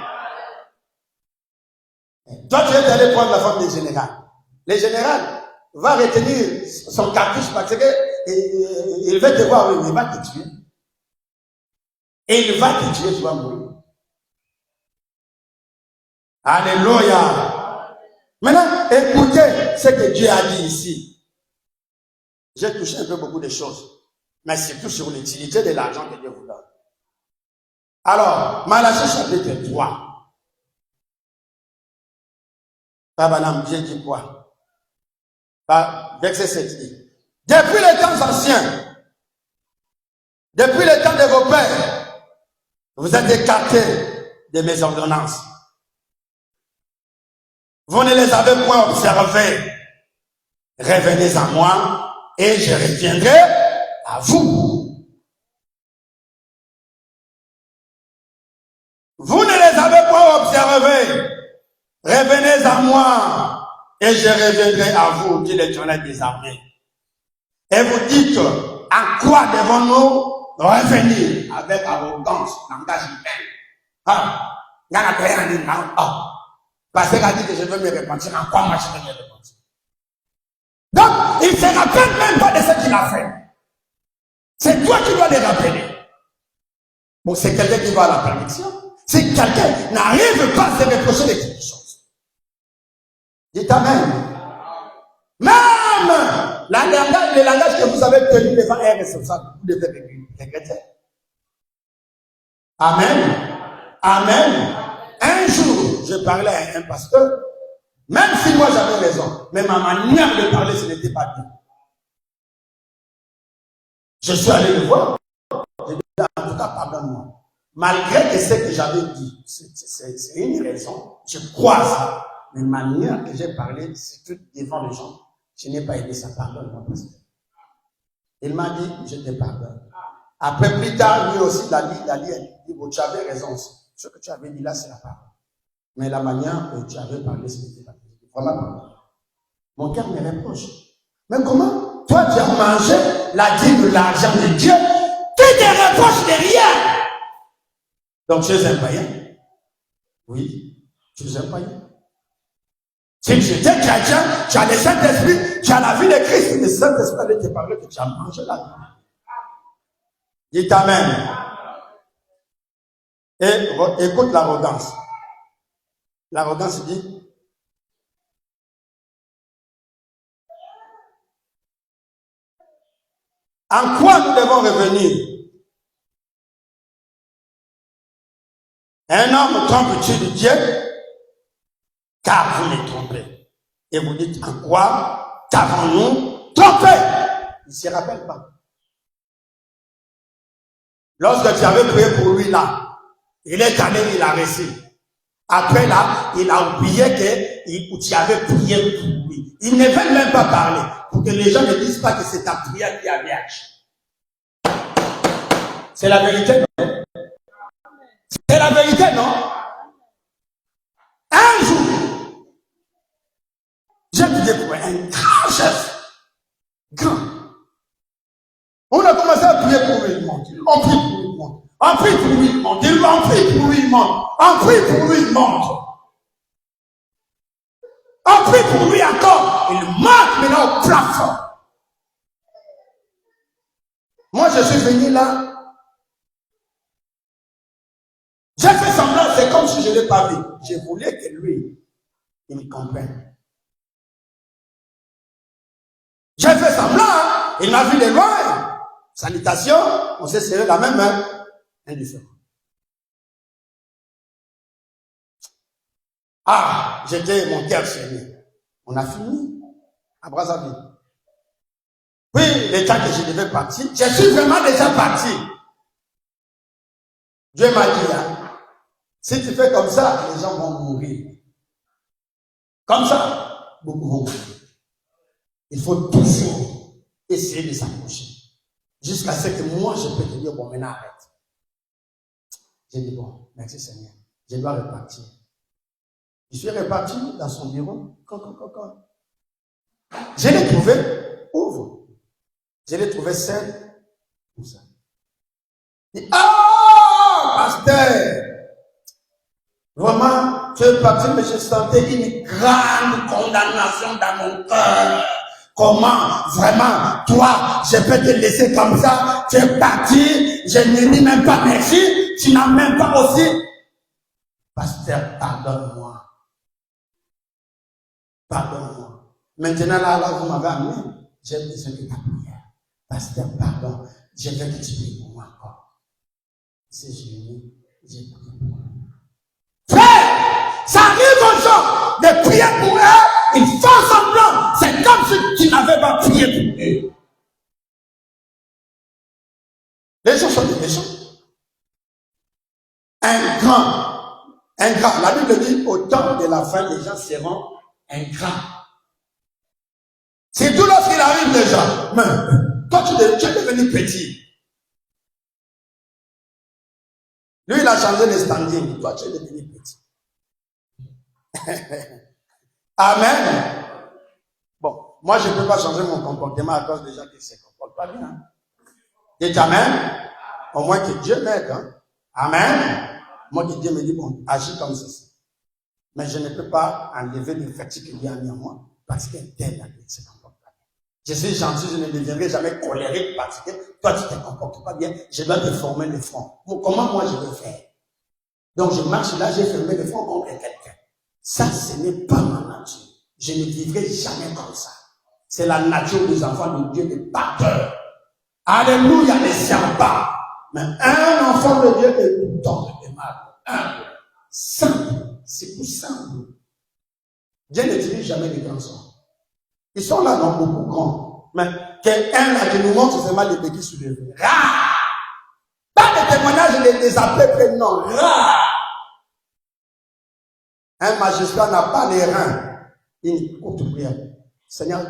Toi, tu es allé prendre la femme des généraux. Le général va retenir son cartouche parce que il va te voir, il va te tuer. Et il va te tuer, tu vas mourir. Alléluia. Maintenant, écoutez ce que Dieu a dit ici. J'ai touché un peu beaucoup de choses, mais surtout sur l'utilité de l'argent que Dieu vous donne. Alors, Malachie chapitre 3. Tabanam, Dieu dit quoi? Verset 7 dit. Depuis les temps anciens, depuis le temps de vos pères, vous êtes écartés de mes ordonnances. Vous ne les avez point observées. Revenez à moi et je reviendrai à vous. Vous ne les avez point observées. Revenez à moi et je reviendrai à vous, dit l'Éternel des armées. Et vous dites, à quoi devons-nous revenir? Avec arrogance, langage humain. Parce qu'il a dit que je veux me repentir. En quoi moi je veux me repentir? Donc, il ne se rappelle même pas de ce qu'il a fait. C'est toi qui dois les rappeler. Bon, c'est quelqu'un qui va à la permission. Si quelqu'un n'arrive pas à se reprocher de quelque chose. Dites amen. Même le langage que vous avez tenu devant un responsable, vous devez regretter. Amen. Amen. Un jour, je parlais à un pasteur, même si moi j'avais raison, mais ma manière de parler, ce n'était pas bien. Je suis allé le voir. Je lui ai dit, en tout cas, pardonne-moi. Malgré que ce que j'avais dit, c'est une raison, je crois ça. Mais la manière que j'ai parlé, surtout devant les gens, je n'ai pas aidé ça. Pardonne-moi, pasteur. Il m'a dit, je te pardonne. Après, plus tard, lui aussi, il a dit, bon, tu avais raison aussi. Ce que tu avais dit là, c'est la parole. Mais la manière que tu avais parlé, ce n'était pas bien. Vraiment, mon cœur me reproche. Mais comment? Toi, tu as mangé la dîme de l'argent de Dieu. Tu te reproches de rien. Donc, tu es un païen. Oui, tu es un païen. Si tu étais chrétien, tu as le Saint-Esprit, tu as la vie de Christ, le Saint-Esprit allait te parler que tu as mangé la vie. Dis amen. Et écoute l'arrogance. L'arrogance dit, en quoi nous devons revenir? Un homme trompe-t-il Dieu? Car vous les trompez. Et vous dites, en quoi t'avons-nous trompé? Il ne se rappelle pas. Lorsque tu avais prié pour lui là, il est allé, il a reçu. Après là, il a oublié que tu avais prié pour lui. Il ne veut même pas parler pour que les gens ne disent pas que c'est ta prière qui avait agi. C'est la vérité, non? C'est la vérité, non? Un jour, j'ai prié pour un grand chef. Grand. On a commencé à prier pour lui, il monte. On prie pour lui, il monte. On prie pour lui, il monte. On prie pour lui, il monte. On prie pour lui, il monte. On prie pour lui encore. Il monte maintenant au plafond. Moi, je suis venu là. J'ai fait semblant, c'est comme si je ne l'ai pas vu. Je voulais que lui, il me comprenne. J'ai fait semblant, hein? Il m'a vu de loin. Salutations, on s'est serré la même main. Indifférent. Ah, j'étais mon cœur serré. On a fini à Brazzaville. Puis, le temps que je devais partir, je suis vraiment déjà parti. Dieu m'a dit, hein, si tu fais comme ça, les gens vont mourir. Comme ça, beaucoup vont mourir. Il faut toujours essayer de s'approcher. Jusqu'à ce que moi, je peux te dire, bon, maintenant arrête. J'ai dit, bon, merci Seigneur. Je dois repartir. Je suis reparti dans son bureau. Je l'ai trouvé, ouvre. Je l'ai trouvé seul, comme ça. Il dit, ah, pasteur! Vraiment, tu es parti, mais je sentais une grande condamnation dans mon cœur. Comment, vraiment, toi, je peux te laisser comme ça, tu es parti, je ne dis même pas merci, tu n'as même pas aussi. Pasteur, pardonne-moi. Pardonne-moi. Maintenant, là, vous m'avez amené, j'ai besoin de ta prière. Pasteur, pardon, je veux que tu pries pour moi encore. Si j'ai prié pour moi. Frère, ça arrive aux gens de prier pour eux, ils font semblant. C'est comme si tu n'avais pas prié pour eux. Les gens sont des méchants. Un grand, la Bible dit, au temps de la fin, les gens seront ingrats. C'est tout lorsqu'il arrive les gens. Mais toi, tu es devenu petit. Lui, il a changé le standing. Toi, tu es devenu petit. Amen. Bon, moi, je ne peux pas changer mon comportement à cause des gens qui ne se comportent pas bien. Dites Amen. Au moins que Dieu m'aide. Hein? Amen. Moi, que Dieu me dit, bon, agis comme ceci. Mais je ne peux pas enlever le fatigue qu'il y a mis en moi parce qu'un tel ne se comporte pas bien. Je suis gentil, je ne deviendrai jamais colérique parce que toi, tu ne te comportes pas bien. Je dois te former le front. Comment moi, je veux faire? Donc, je marche là, j'ai fermé le front contre quelqu'un. Ça, ce n'est pas ma nature. Je ne vivrai jamais comme ça. C'est la nature des enfants de Dieu, de pas peur. Alléluia, ne sert pas. Mais un enfant de Dieu est tout le temps aimable. Simple. C'est pour simple. Dieu ne dirige jamais les grands hommes. Ils sont là, non, beaucoup grands. Mais quelqu'un là qui nous montre seulement des béquilles sur les rues. Rare. Pas de témoignages, les appels, non. Rare. Un magistrat n'a pas les reins. Il compte prière. Seigneur,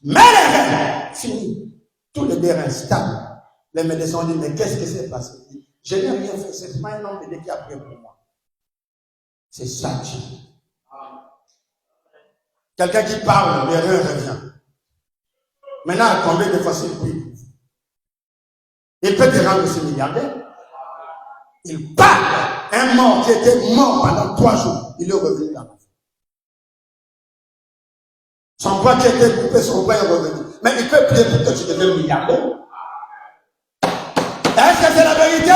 mets les reins. Fini. Tous les deux reins stables. Les médecins ont dit, mais qu'est-ce qui s'est passé? Je n'ai rien fait. C'est pas un homme qui a prié pour moi. C'est ça, Dieu. Quelqu'un qui parle, les reins reviennent. Maintenant, combien de fois c'est pris? Il peut te rendre aussi milliardaire. Il parle. Un mort qui était mort pendant 3 jours, il est revenu là-bas. Son bras qui était coupé, son bras est revenu. Mais il peut prier pour que tu deviennes milliardaire. Est-ce que c'est la vérité?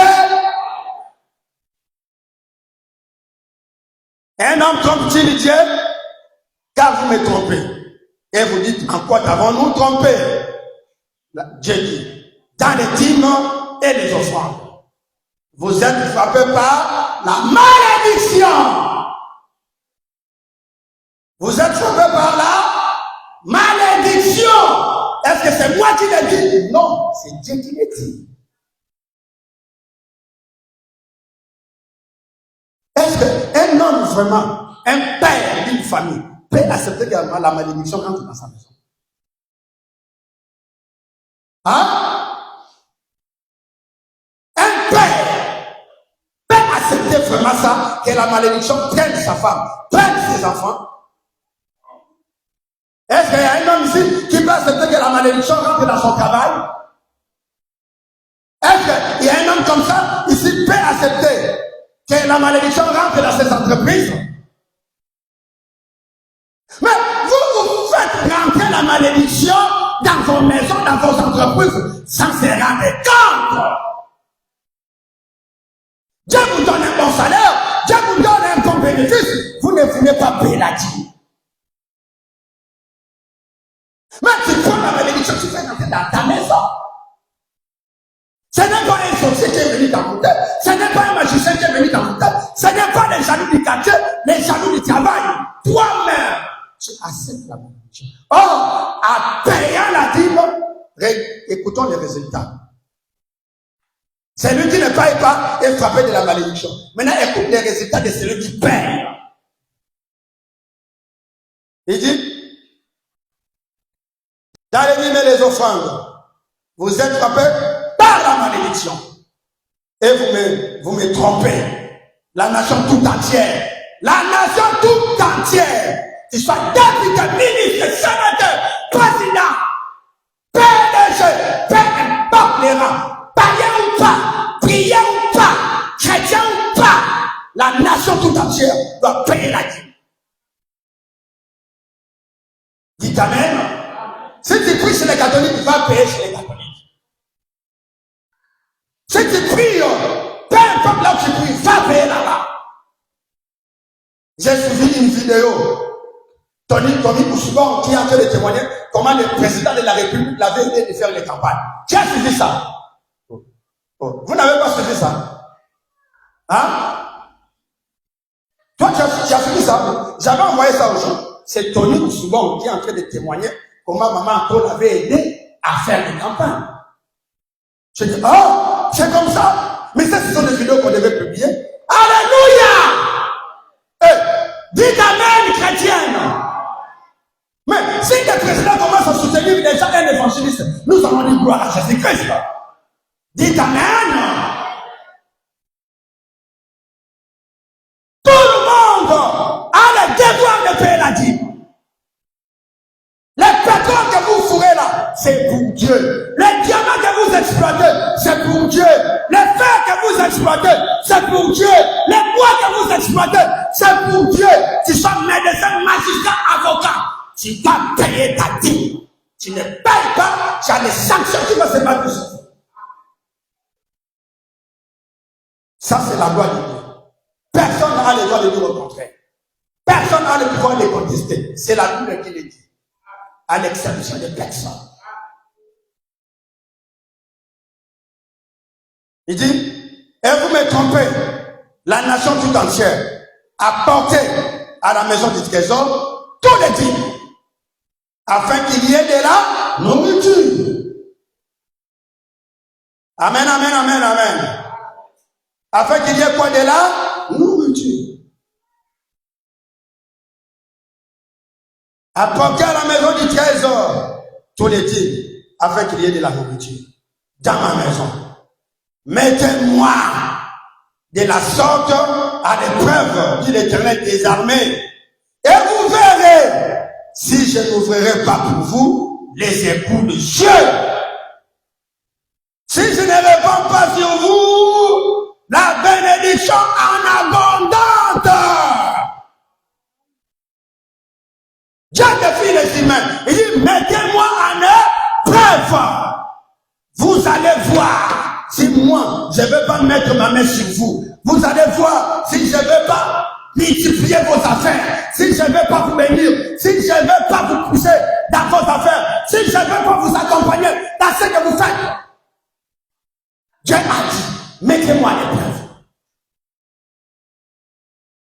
Un homme trompe-t-il Dieu? Car vous me trompez. Et vous dites, en quoi avons-nous trompé? Dieu dit, dans les dîmes et les offrandes. Vous êtes frappés par la malédiction. Vous êtes frappés par la malédiction. Est-ce que c'est moi qui l'ai dit? Non, c'est Dieu qui l'a dit. Est-ce qu'un homme vraiment, un père d'une famille, peut accepter également la malédiction quand il est dans sa maison? Hein? Un père peut accepter vraiment ça, que la malédiction prenne sa femme, prenne ses enfants? Est-ce qu'il y a un homme ici qui peut accepter que la malédiction rentre dans son travail? Est-ce qu'il y a un homme comme ça ici qui peut accepter que la malédiction rentre dans ses entreprises? Mais vous faites rentrer la malédiction dans vos maisons, dans vos entreprises, sans se rendre compte. Dieu vous donne un bon salaire, Dieu vous donne un bon bénéfice, vous ne voulez pas payer la dîme. Mais tu prends la malédiction, tu fais rentrer dans ta maison. Ce n'est pas un sorcier qui est venu t'écouter, ce n'est pas un magicien qui est venu t'écouter, ce n'est pas les jaloux du quartier, les jaloux du travail. Toi-même, tu acceptes la malédiction. Or, en payant la dîme, écoutons les résultats. Celui qui ne paye pas est frappé de la malédiction. Maintenant, écoute les résultats de celui qui paye. Il dit, dans les dîmes et les offrandes, vous êtes frappés par la malédiction. Et vous me trompez. La nation tout entière. La nation tout entière. Qu'il soit député, ministre, sénateur, président, PDG, peu importe les rangs, païen ou pas, prier ou pas, chrétien ou pas, la nation tout entière doit payer la dîme. Dites amen. Si tu pries chez les catholiques, tu vas payer chez les catholiques. Si tu pries, peu importe là où tu pries, va payer là-bas. J'ai suivi une vidéo. Tony Bouchibon qui est en train de témoigner comment le président de la République l'avait aidé de faire les campagnes. Qui a suivi ça? Vous n'avez pas suivi ça? Hein? Toi, tu as suivi ça? J'avais envoyé ça aux gens. C'est Tony Bouchibon qui est en train de témoigner comment maman Paul l'avait aidé à faire les campagnes. Je dis, oh, c'est comme ça. Mais ça, ce sont des vidéos qu'on devait publier. Alléluia! Dites amen, chrétienne. Mais si le président commence à soutenir déjà un évangéliste, nous allons dire gloire à Jésus-Christ. Dites amen. Tout le monde a le devoir de payer la dîme. Le pétrole que vous fourrez là, c'est pour Dieu. Les diamants que vous exploitez, c'est pour Dieu. Les fer que vous exploitez, c'est pour Dieu. Les bois que vous exploitez, c'est pour Dieu. Tu sois médecin, magistrat, avocat. Tu dois payer ta dîme. Tu ne payes pas, tu as des sanctions qui vont se battre sur vous. Ça, c'est la loi de Dieu. Personne n'a le droit de dire le contraire. Personne n'a le pouvoir de les contester. C'est la Bible qui le dit. À l'exception de personne. Il dit, et vous me trompez, la nation tout entière a porté à la maison du trésor tous les dîmes, afin qu'il y ait de la nourriture. Amen, amen, amen, amen. Afin qu'il y ait quoi de la nourriture. Apporter à la maison du trésor tous les dîmes, afin qu'il y ait de la nourriture dans ma maison. Mettez-moi de la sorte à l'épreuve, dit l'Éternel des armées, et vous verrez si je n'ouvrirai pas pour vous les épaules de Dieu. Si je ne réponds pas sur vous la bénédiction en abondante. Dieu défie les humains. Il dit, mettez-moi en épreuve. Vous allez voir si moi, je ne vais pas mettre ma main sur vous. Vous allez voir si je ne vais pas multiplier vos affaires, si je ne veux pas vous bénir, si je ne veux pas vous pousser dans vos affaires, si je ne veux pas vous accompagner dans ce que vous faites, Dieu a dit, mettez-moi en épreuve.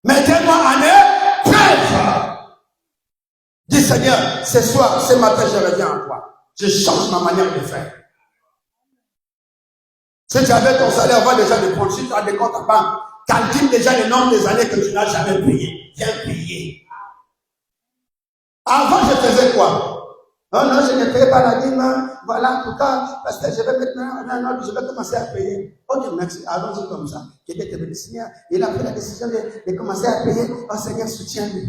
Mettez-moi en épreuve. Dis Seigneur, ce soir, ce matin, je reviens à toi. Je change ma manière de faire. Si tu avais ton salaire, va déjà le prendre. Si tu as des comptes à banque, calcule déjà le nombre des années que tu n'as jamais payé. Viens payer. Avant, je faisais quoi? Oh non, je ne paye pas la dîme. Voilà, en tout cas, parce que je vais maintenant, je vais commencer à payer. Ok, merci. Allons-y comme ça. Quelqu'un te dit, Seigneur, il a pris la décision de commencer à payer. Oh Seigneur, soutiens-le.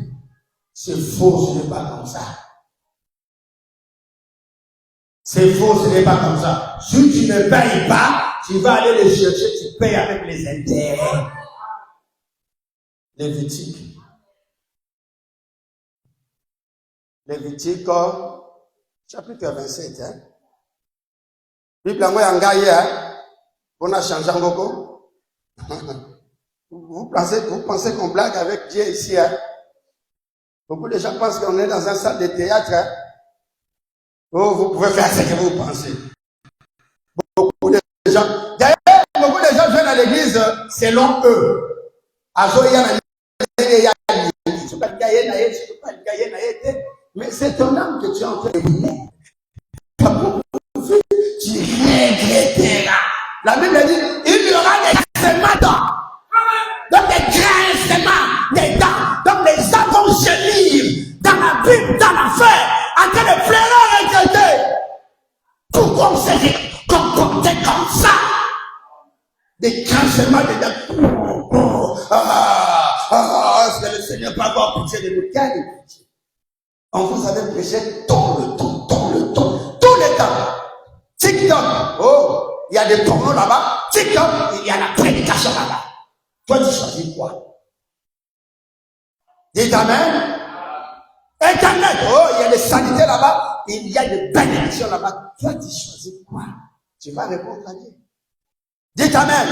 C'est faux, ce n'est pas comme ça. C'est faux, ce n'est pas comme ça. Si tu ne payes pas, tu vas aller les chercher, tu payes avec les intérêts. Lévitique. Lévitique, chapitre 27. Bible en Angaye, on a changé en gogo. Vous pensez qu'on blague avec Dieu ici, hein? Beaucoup de gens pensent qu'on est dans un salle de théâtre. Hein? Oh, vous pouvez faire ce que vous pensez. Beaucoup de gens, d'ailleurs, beaucoup de gens viennent à l'église selon eux. Mais c'est ton âme que tu es en train de brûler. Tu regretteras. La Bible dit, il y aura des grincements. Donc des grincements des dents. Donc les gens vont gémir dans la Bible, dans l'affaire, en train de pleurer et regretter. Pourquoi on s'est comporté comme ça? Des grincements des dents. Est-ce que le Seigneur peut avoir pitié de nous? Quelle pitié? On vous avait prêché tout le temps. TikTok, oh, il y a des pornos là-bas. TikTok, il y a la prédication là-bas. Toi, tu choisis quoi? Dites Amen. Internet, oh, il y a des sanités là-bas. Il y a des bénédictions là-bas. Toi, tu choisis quoi? Tu vas répondre à Dieu. Dites Amen.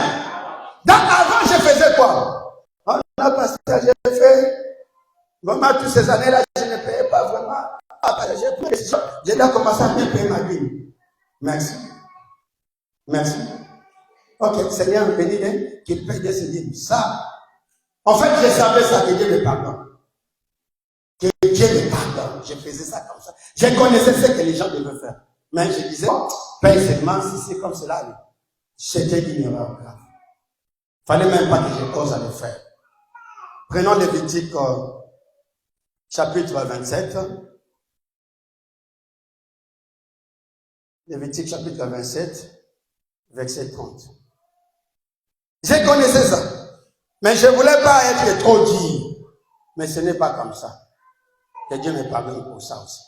Donc, avant, je faisais quoi? Oh, non, parce que j'ai fait, vraiment, toutes ces années-là, je ne payais pas vraiment. J'ai pris des décisions. J'ai déjà commencé à bien payer ma vie. Merci. Merci. Ok, Seigneur, bénis-les, qu'il paye des dîmes. Ça, en fait, je savais ça, que Dieu me pardonne. Que Dieu me pardonne. Je faisais ça comme ça. Je connaissais ce que les gens devaient faire. Mais je disais, paye seulement si c'est comme cela. C'était une erreur grave. Il ne fallait même pas que je ose à le faire. Prenons Lévitique chapitre 27. Lévitique chapitre 27, verset 30. Je connaissais ça. Mais je ne voulais pas être trop dit. Mais ce n'est pas comme ça. Que Dieu me pardonne pour ça aussi.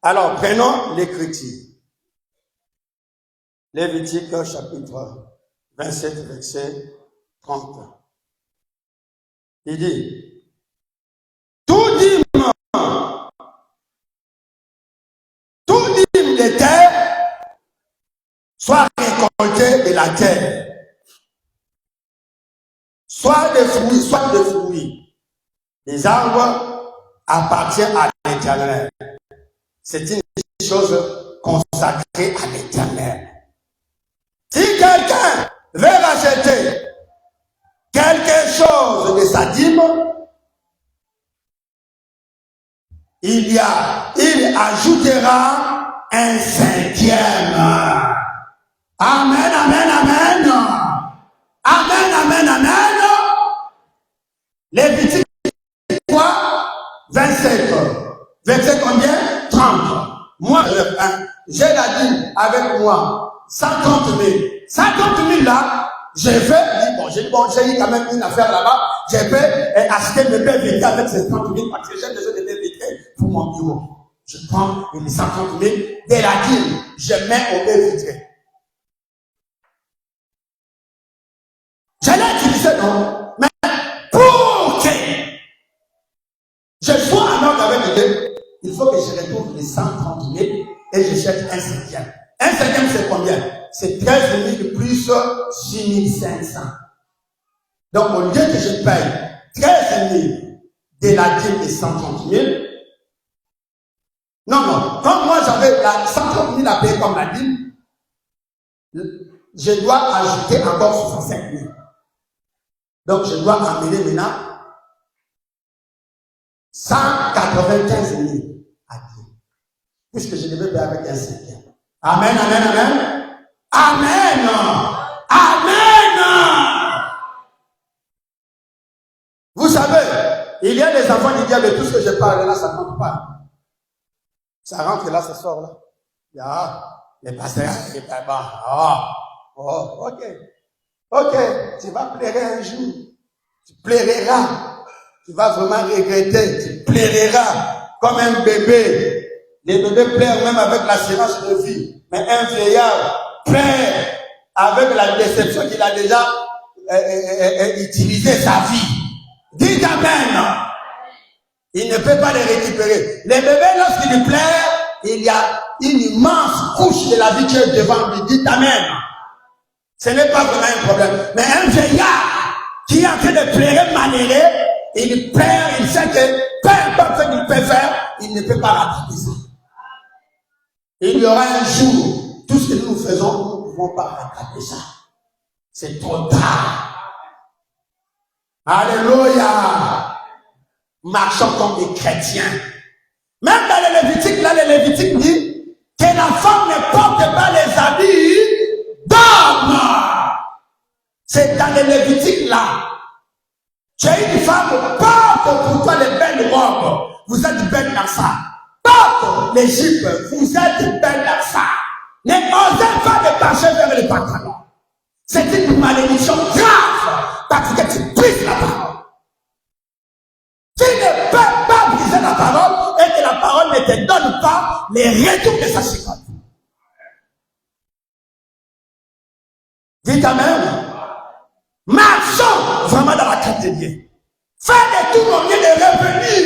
Alors, prenons l'écriture. Lévitique chapitre 27, verset 30. Il dit, tout dîme de terre soit récolté de la terre. Soit des fruits. Les arbres appartiennent à l'Éternel. C'est une chose consacrée à l'Éternel. Si quelqu'un veut racheter quelque chose de sa dîme, il ajoutera un 5e. Amen, amen, amen. Amen, amen, amen. Lévitique quoi? 27. Verset combien? 30. Moi, j'ai la dîme avec moi. 130 000. 130 000 là, j'ai eu quand même une affaire là-bas. J'ai fait acheter mes baies vitrées avec ces 30 000 parce que j'ai besoin de baies vitrées pour mon bureau. Je prends les 130 000 de la dîme. Je mets aux baies vitrées. Je l'ai utilisé, non? Mais pour que je sois en ordre avec Dieu, il faut que je retrouve les 130 000 et je cherche un 5e. Un 5e, c'est combien? c'est 13 000 plus 6 500. Donc, au lieu que je paye 13 000 de la dîme de 130 000, non, quand moi j'avais 130 000 à payer comme la dîme, je dois ajouter encore 65 000. Donc, je dois amener maintenant 195 000 à Dieu. Puisque je devais payer avec un cinquième. Amen, amen, amen. Amen. Amen. Vous savez, il y a des enfants qui disent de tout ce que je parle là, ça ne compte pas. Ça rentre là, ça sort là. Ah, les pasteurs, les pères, ok. Ok, tu vas pleurer un jour. Tu pleureras. Tu vas vraiment regretter. Tu pleureras comme un bébé. Les bébés pleurent même avec l'assurance de vie. Mais un vieillard pleure avec la déception qu'il a déjà utilisé sa vie. Dites amen. Il ne peut pas les récupérer. Les bébés, lorsqu'ils pleurent, il y a une immense couche de la vie qui est devant lui. Dites amen. Ce n'est pas vraiment un problème. Mais un vieillard qui est en train de pleurer malheureux, il pleure, il sait que peu importe ce qu'il peut faire, il ne peut pas rattraper ça. Il y aura un jour, tout ce que nous faisons, nous ne pouvons pas rattraper ça. C'est trop tard. Alléluia. Marchons comme des chrétiens. Même dans les Lévitiques, là, les Lévitiques disent que la femme ne porte pas les habits d'homme. C'est dans les Lévitiques, là. Tu es une femme, porte pour toi les belles robes. Vous êtes belles dans ça. Porte les jupes, vous êtes belles dans ça. Ne osez pas de marcher vers les pantalons. C'est une malédiction grave parce que tu brises la parole. Tu ne peux pas briser la parole et que la parole ne te donne pas les retours de sa chicotte. Dites amen. Marchons vraiment dans la carte de Dieu. Fais de tout mon Dieu de revenir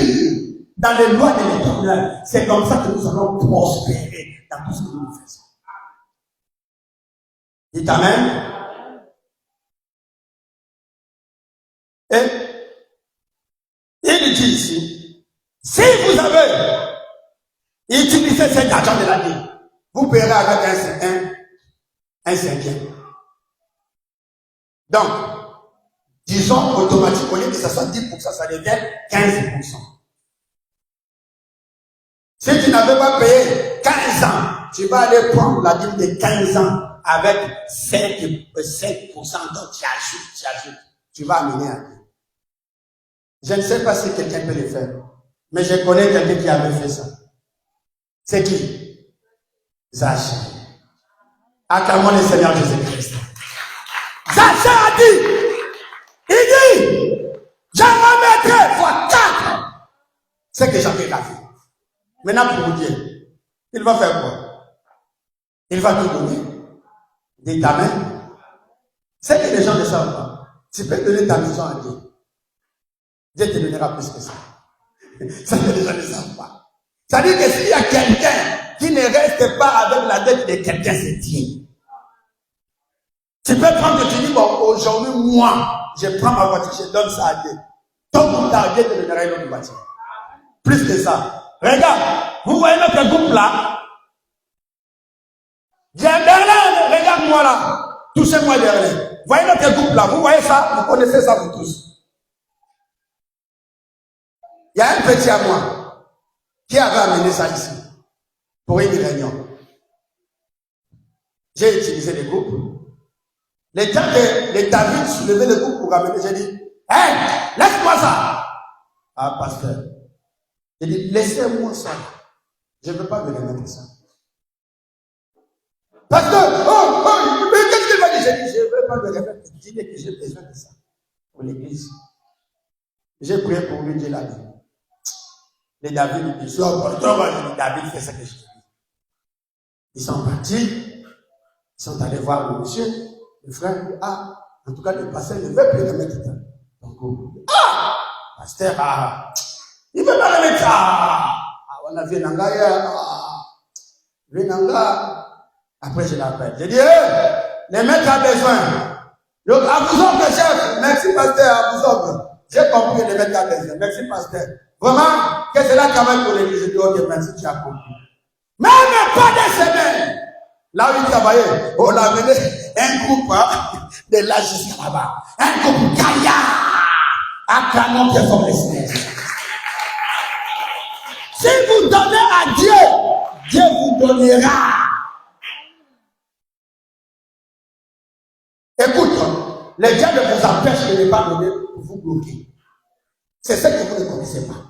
dans les lois de l'Éternel. C'est comme ça que nous allons prospérer dans tout ce que nous faisons. Dites amen. Et il dit ici, si vous avez utilisé cet argent de la vie, vous paierez avec un cinquième. Donc, disons automatiquement, au lieu que ça soit 10%, ça devient 15%. Si tu n'avais pas payé 15 ans, tu vas aller prendre la dîme de 15 ans avec 5%, donc tu ajoutes. Tu vas amener à Dieu. Je ne sais pas si quelqu'un peut le faire, mais je connais quelqu'un qui avait fait ça. C'est qui? Zacha. Acclamons le Seigneur Jésus-Christ. Zacha a dit, il dit, je remettrai fois 4 ce que j'avais fait. Maintenant pour vous dire, il va faire quoi? Il va tout donner. Dites amen. C'est que les gens ne savent pas. Tu peux donner ta maison à Dieu. Dieu te donnera plus que ça. Ça que les gens ne savent pas. Ça veut dire que s'il y a quelqu'un qui ne reste pas avec la dette de quelqu'un, c'est Dieu. Tu peux prendre et tu dis, bon, aujourd'hui, moi, je prends ma voiture, je donne ça à Dieu. Ton mon temps, Dieu te donnera une autre voiture. Plus que ça. Regarde, vous voyez notre groupe là? Berlin, regarde-moi là. Touchez-moi Berlin. Vous voyez notre groupe là? Vous voyez ça? Vous connaissez ça vous tous. Il y a un petit à moi qui avait amené ça ici pour une réunion. J'ai utilisé les groupes. Les temps que les David soulevaient le groupe pour ramener, j'ai dit, hey, laisse-moi ça. Ah, pasteur. J'ai dit, laissez-moi ça. Je ne veux pas me remettre ça. Pasteur, mais qu'est-ce qu'il va dire? J'ai dit, je ne veux pas me remettre. Je dis que j'ai besoin de ça pour l'église. J'ai prié pour lui, Dieu l'a dit. Les David, ils sont David fait ça que je te dis. Ils sont partis, ils sont allés voir le monsieur, le frère, en tout cas, le pasteur ne veut plus remettre ton groupe. Pasteur, il ne veut pas remettre ça. On a vu Nanga, Après, je l'appelle. Je dis, hey, les maîtres ont besoin. Donc, à vous autres, chef. Merci, pasteur, à vous autres. J'ai compris que les maîtres ont besoin. Merci, pasteur. Vraiment, que c'est là travail pour l'église. Je dis, ok, merci, tu as compris. Même pas des semaines. Là où il travaillait, on a amené un groupe de là jusqu'à là-bas. Un groupe gaillard. À canon qui est son business. Si vous donnez à Dieu, Dieu vous donnera. Écoute, les diables vous empêchent de ne pas donner pour vous bloquer. C'est ce que vous ne connaissez pas.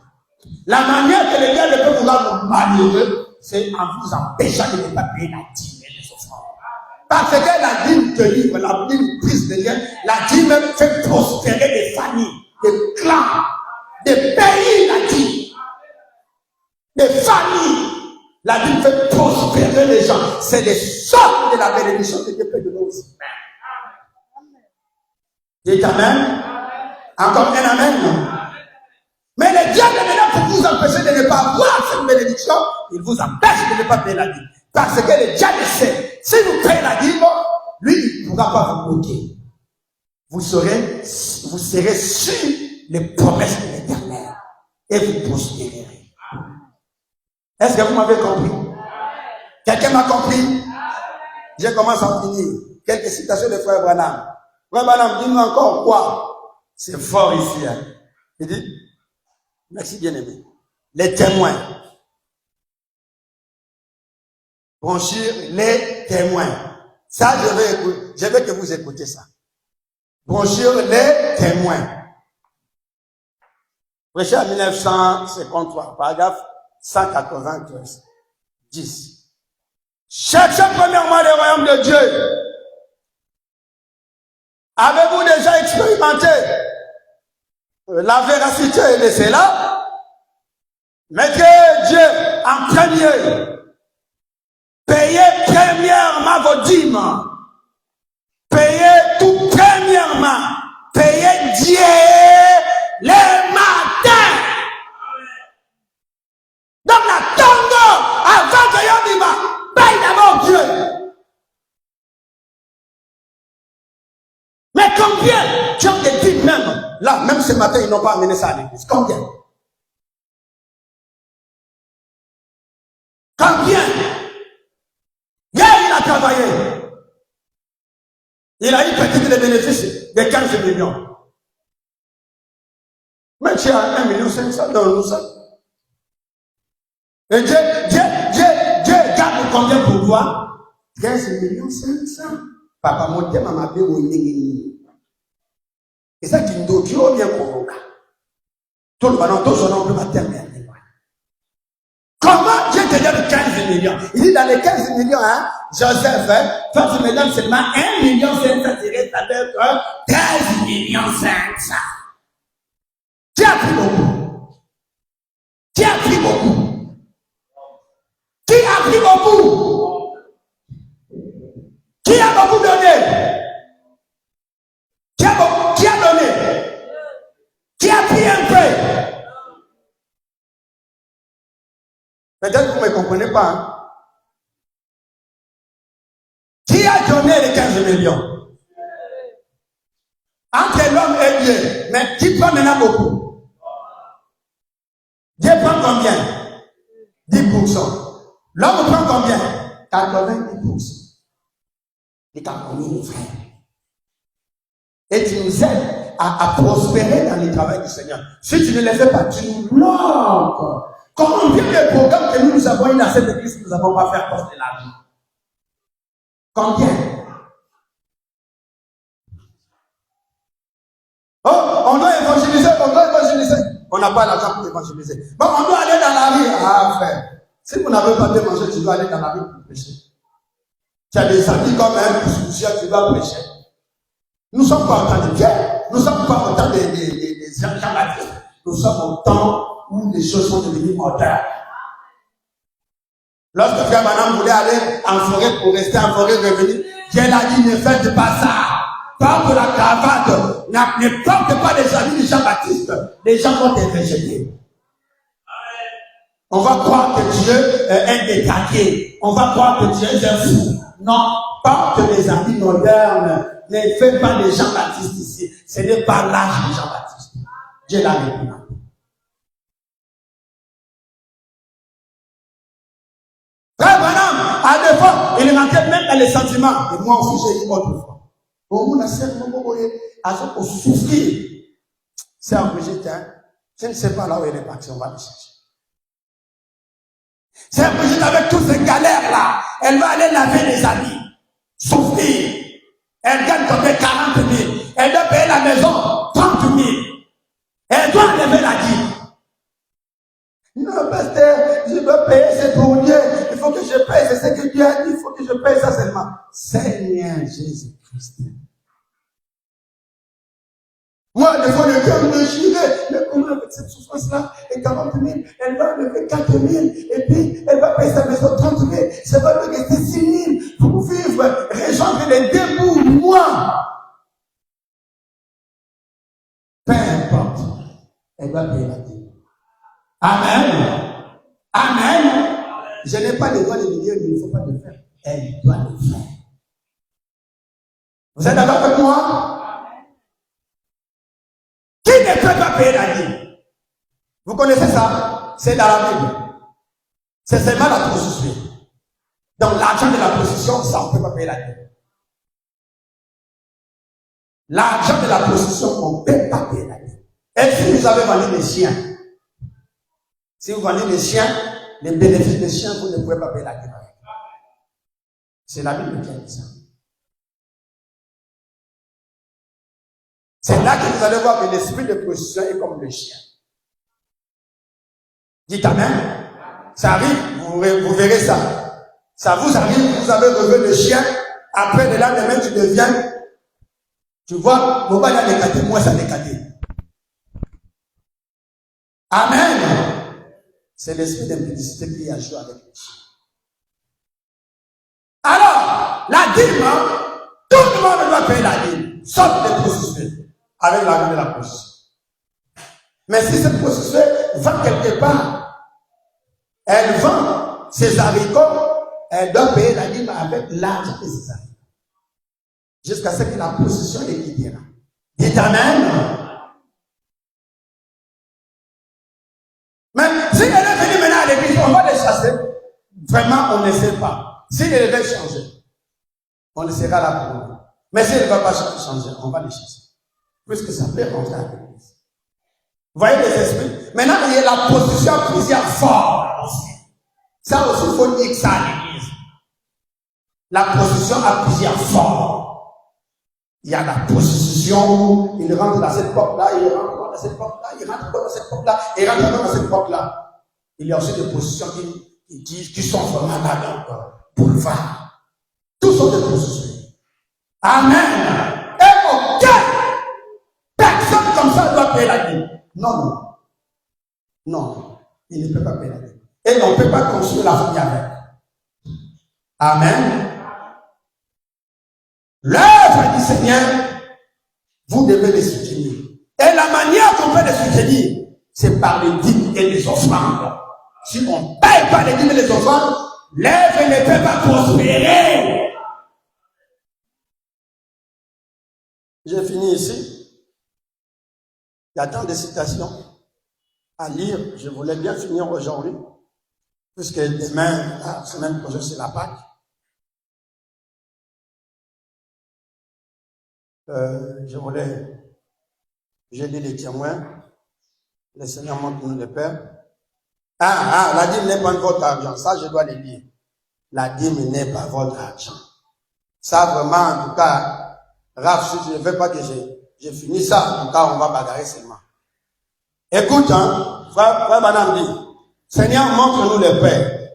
La manière que les diables peuvent vous rendre malheureux, c'est en vous empêchant de ne pas payer la dîme et les offrandes. Parce que la dîme te livre, la dîme prise de Dieu, la dîme fait prospérer des familles, des clans, des pays, la dîme. Des familles. La dîme fait prospérer les gens. C'est les sortes de la bénédiction que Dieu peut donner aussi. Dites amen. Encore un amen. Mais le diable est là pour vous empêcher de ne pas avoir cette bénédiction. Il vous empêche de ne pas payer la dîme. Parce que le diable sait, si vous payez la dîme, lui, il ne pourra pas vous bloquer. Vous serez sur les promesses de l'Éternel. Et vous prospérerez. Est-ce que vous m'avez compris? Quelqu'un m'a compris? Je commence à finir. Quelques citations de Frère Branham. Frère Branham, dis-nous encore quoi? C'est fort ici. Hein. Il dit, merci bien-aimé. Les témoins. Branchir les témoins. Ça, je veux que vous écoutez ça. Branchir les témoins. Prêché en 1953, paragraphe 193, 10. Cherchez premièrement le royaume de Dieu. Avez-vous déjà expérimenté la véracité de cela? Mettez Dieu en premier. Payez premièrement vos dîmes. Payez tout premièrement. Payez Dieu le matin. Donc l'attendre avant que y'en y va. Paye d'abord Dieu. Mais combien tu as des dîmes même? Là, même ce matin, ils n'ont pas amené ça à l'église. Combien? Combien? Hier, il a travaillé. Il a eu peut-être les bénéfices de 15 millions. Mais tu as 1,5 million dans nous ça. Et Dieu garde combien pour toi? 15,5 millions. Papa, mon Dieu, maman, et ça qui nous dit, bien convoqué. Tout le ballon, tout son nom peut maternel. Comment Dieu te donne 15 millions? Il dit dans les 15 millions, hein, Joseph, hein, toi tu me donnes seulement 1,5 million, c'est-à-dire 13,5 millions. Qui a pris beaucoup? Qui a pris beaucoup? Qui a pris beaucoup? Qui a beaucoup donné? Qui a donné? Qui a pris un peu? Peut-être que vous ne me comprenez pas. Hein? Qui a donné les 15 millions? Entre l'homme et Dieu. Mais qui prend maintenant beaucoup? Dieu prend combien? 10%. L'homme prend combien? 90%. Et t'as connu mon frère. Et tu nous aides à prospérer dans le travail du Seigneur. Si tu ne les fais pas, tu nous bloques. Combien de programmes que nous avons eu dans cette église que nous n'avons pas fait à cause de la vie? Combien? Oh, on doit évangéliser, On n'a pas l'argent pour évangéliser. Bon, on doit aller dans la rue. Ah, frère. Si vous n'avez pas de manger, tu dois aller dans la rue pour prêcher. Tu as des amis comme un poussière, tu dois prêcher. Nous ne sommes pas au temps de Dieu. Nous ne sommes pas au temps des Jean-Baptiste. Nous sommes au temps où les choses sont devenues modernes. Lorsque frère Madame voulait aller en forêt pour rester en forêt revenir, Dieu l'a dit, ne faites pas ça. Porte la cravate. Ne porte pas les amis de Jean-Baptiste. Les gens vont te rejeter. On va croire que Dieu est un détaillé. On va croire que Dieu est un fou. Non, porte les habits modernes. Ne fais pas les Jean-Baptiste ici. Ce n'est pas l'âge de Jean-Baptiste. Dieu l'a répondu. Frère Branham, à deux fois, il rentrait même dans les sentiments. Et moi aussi, j'ai eu autrefois. Au monde a certainement à souffrir. C'est un Brigitte, hein. Je ne sais pas là où elle est partie, on va le chercher. C'est un Brigitte avec toutes ces galères-là. Elle va aller laver les habits, souffrir. Elle gagne combien 40 000. Elle doit payer la maison 30 000. Elle doit enlever la dîme. Non, pasteur, je dois payer, c'est pour Dieu. Il faut que je paye, c'est ce que Dieu a dit, il faut que je paye ça seulement. Seigneur Jésus-Christ. Moi, des fois, le cœur me girait. Mais comment avec cette souffrance-là, et 40 000, elle va lever 4 000, et puis elle va payer sa maison 30 000, ça va lui rester 6 000 pour vivre, rejoindre les débouts, moi. Peu importe, elle va payer la dîme. Amen. Amen. Je n'ai pas le droit de lui dire, il ne faut pas le faire. Elle doit le faire. Vous êtes d'accord avec moi? Qui ne peut pas payer la dîme? Vous connaissez ça? C'est dans la Bible. C'est seulement la prostituée. Donc l'argent de la prostitution, ça, on ne peut pas payer la dîme. L'argent de la prostitution, on ne peut pas payer la dîme. Et si vous avez vendu des chiens, si vous vendez des chiens, les bénéfices des chiens, vous ne pouvez pas payer la dîme. C'est la Bible qui a dit ça. C'est là que vous allez voir que l'esprit de prostitution est comme le chien. Dites Amen. Ça arrive, vous verrez ça. Ça vous arrive, vous avez relevé le chien, après le lendemain, tu deviens, tu vois, mon bail a décaté, moi ça a décaté. Amen. C'est l'esprit d'impudicité qui a joué avec le chien. Alors, la dîme, tout le monde doit payer la dîme, sauf les prostituées, avec l'argent de la prostitution. Mais si cette prostituée va quelque part, elle vend ses haricots, elle doit payer la dîme avec l'argent de ses haricots. Jusqu'à ce que la prostitution est quittera. Dites Amen. Mais si elle est venue maintenant à l'église, on va les chasser. Vraiment, on ne sait pas. Si elle veut changer, on ne sera là pour nous. Mais si elle ne va pas changer, on va les chasser. Puisque ça peut rentrer à l'église. Vous voyez les esprits? Maintenant, il y a la prostitution à plusieurs formes aussi. Ça aussi, il faut dire ça à l'église. La prostitution a plusieurs formes. Il y a la prostitution, il rentre dans cette porte-là, il rentre dans cette porte-là, il rentre dans cette porte-là, il rentre dans cette porte-là. Il y a aussi des prostitutions qui sont vraiment là dans boulevard. Tous sont des prostituées. Amen. Et aucun personne comme ça doit payer la dîme. Non, non. Non, il ne peut pas payer la dîme. Et on ne peut pas construire la famille avec. Amen. L'œuvre du Seigneur, vous devez les soutenir. Et la manière qu'on peut les soutenir, c'est par les dîmes et les offrandes. Si on ne paye pas les dîmes et les offrandes, l'œuvre ne peut pas prospérer. J'ai fini ici. Il y a tant de citations à lire. Je voulais bien finir aujourd'hui, puisque demain, la semaine prochaine, c'est la Pâque. J'ai dit les témoins, le Seigneur montre-nous le Père. La dîme n'est pas votre argent, ça je dois le dire. La dîme n'est pas votre argent. Ça vraiment, en tout cas, Raph, si je ne veux pas que je finisse ça, en tout cas, on va bagarrer seulement. Écoute, frère Madame dit, Seigneur, montre-nous le Père.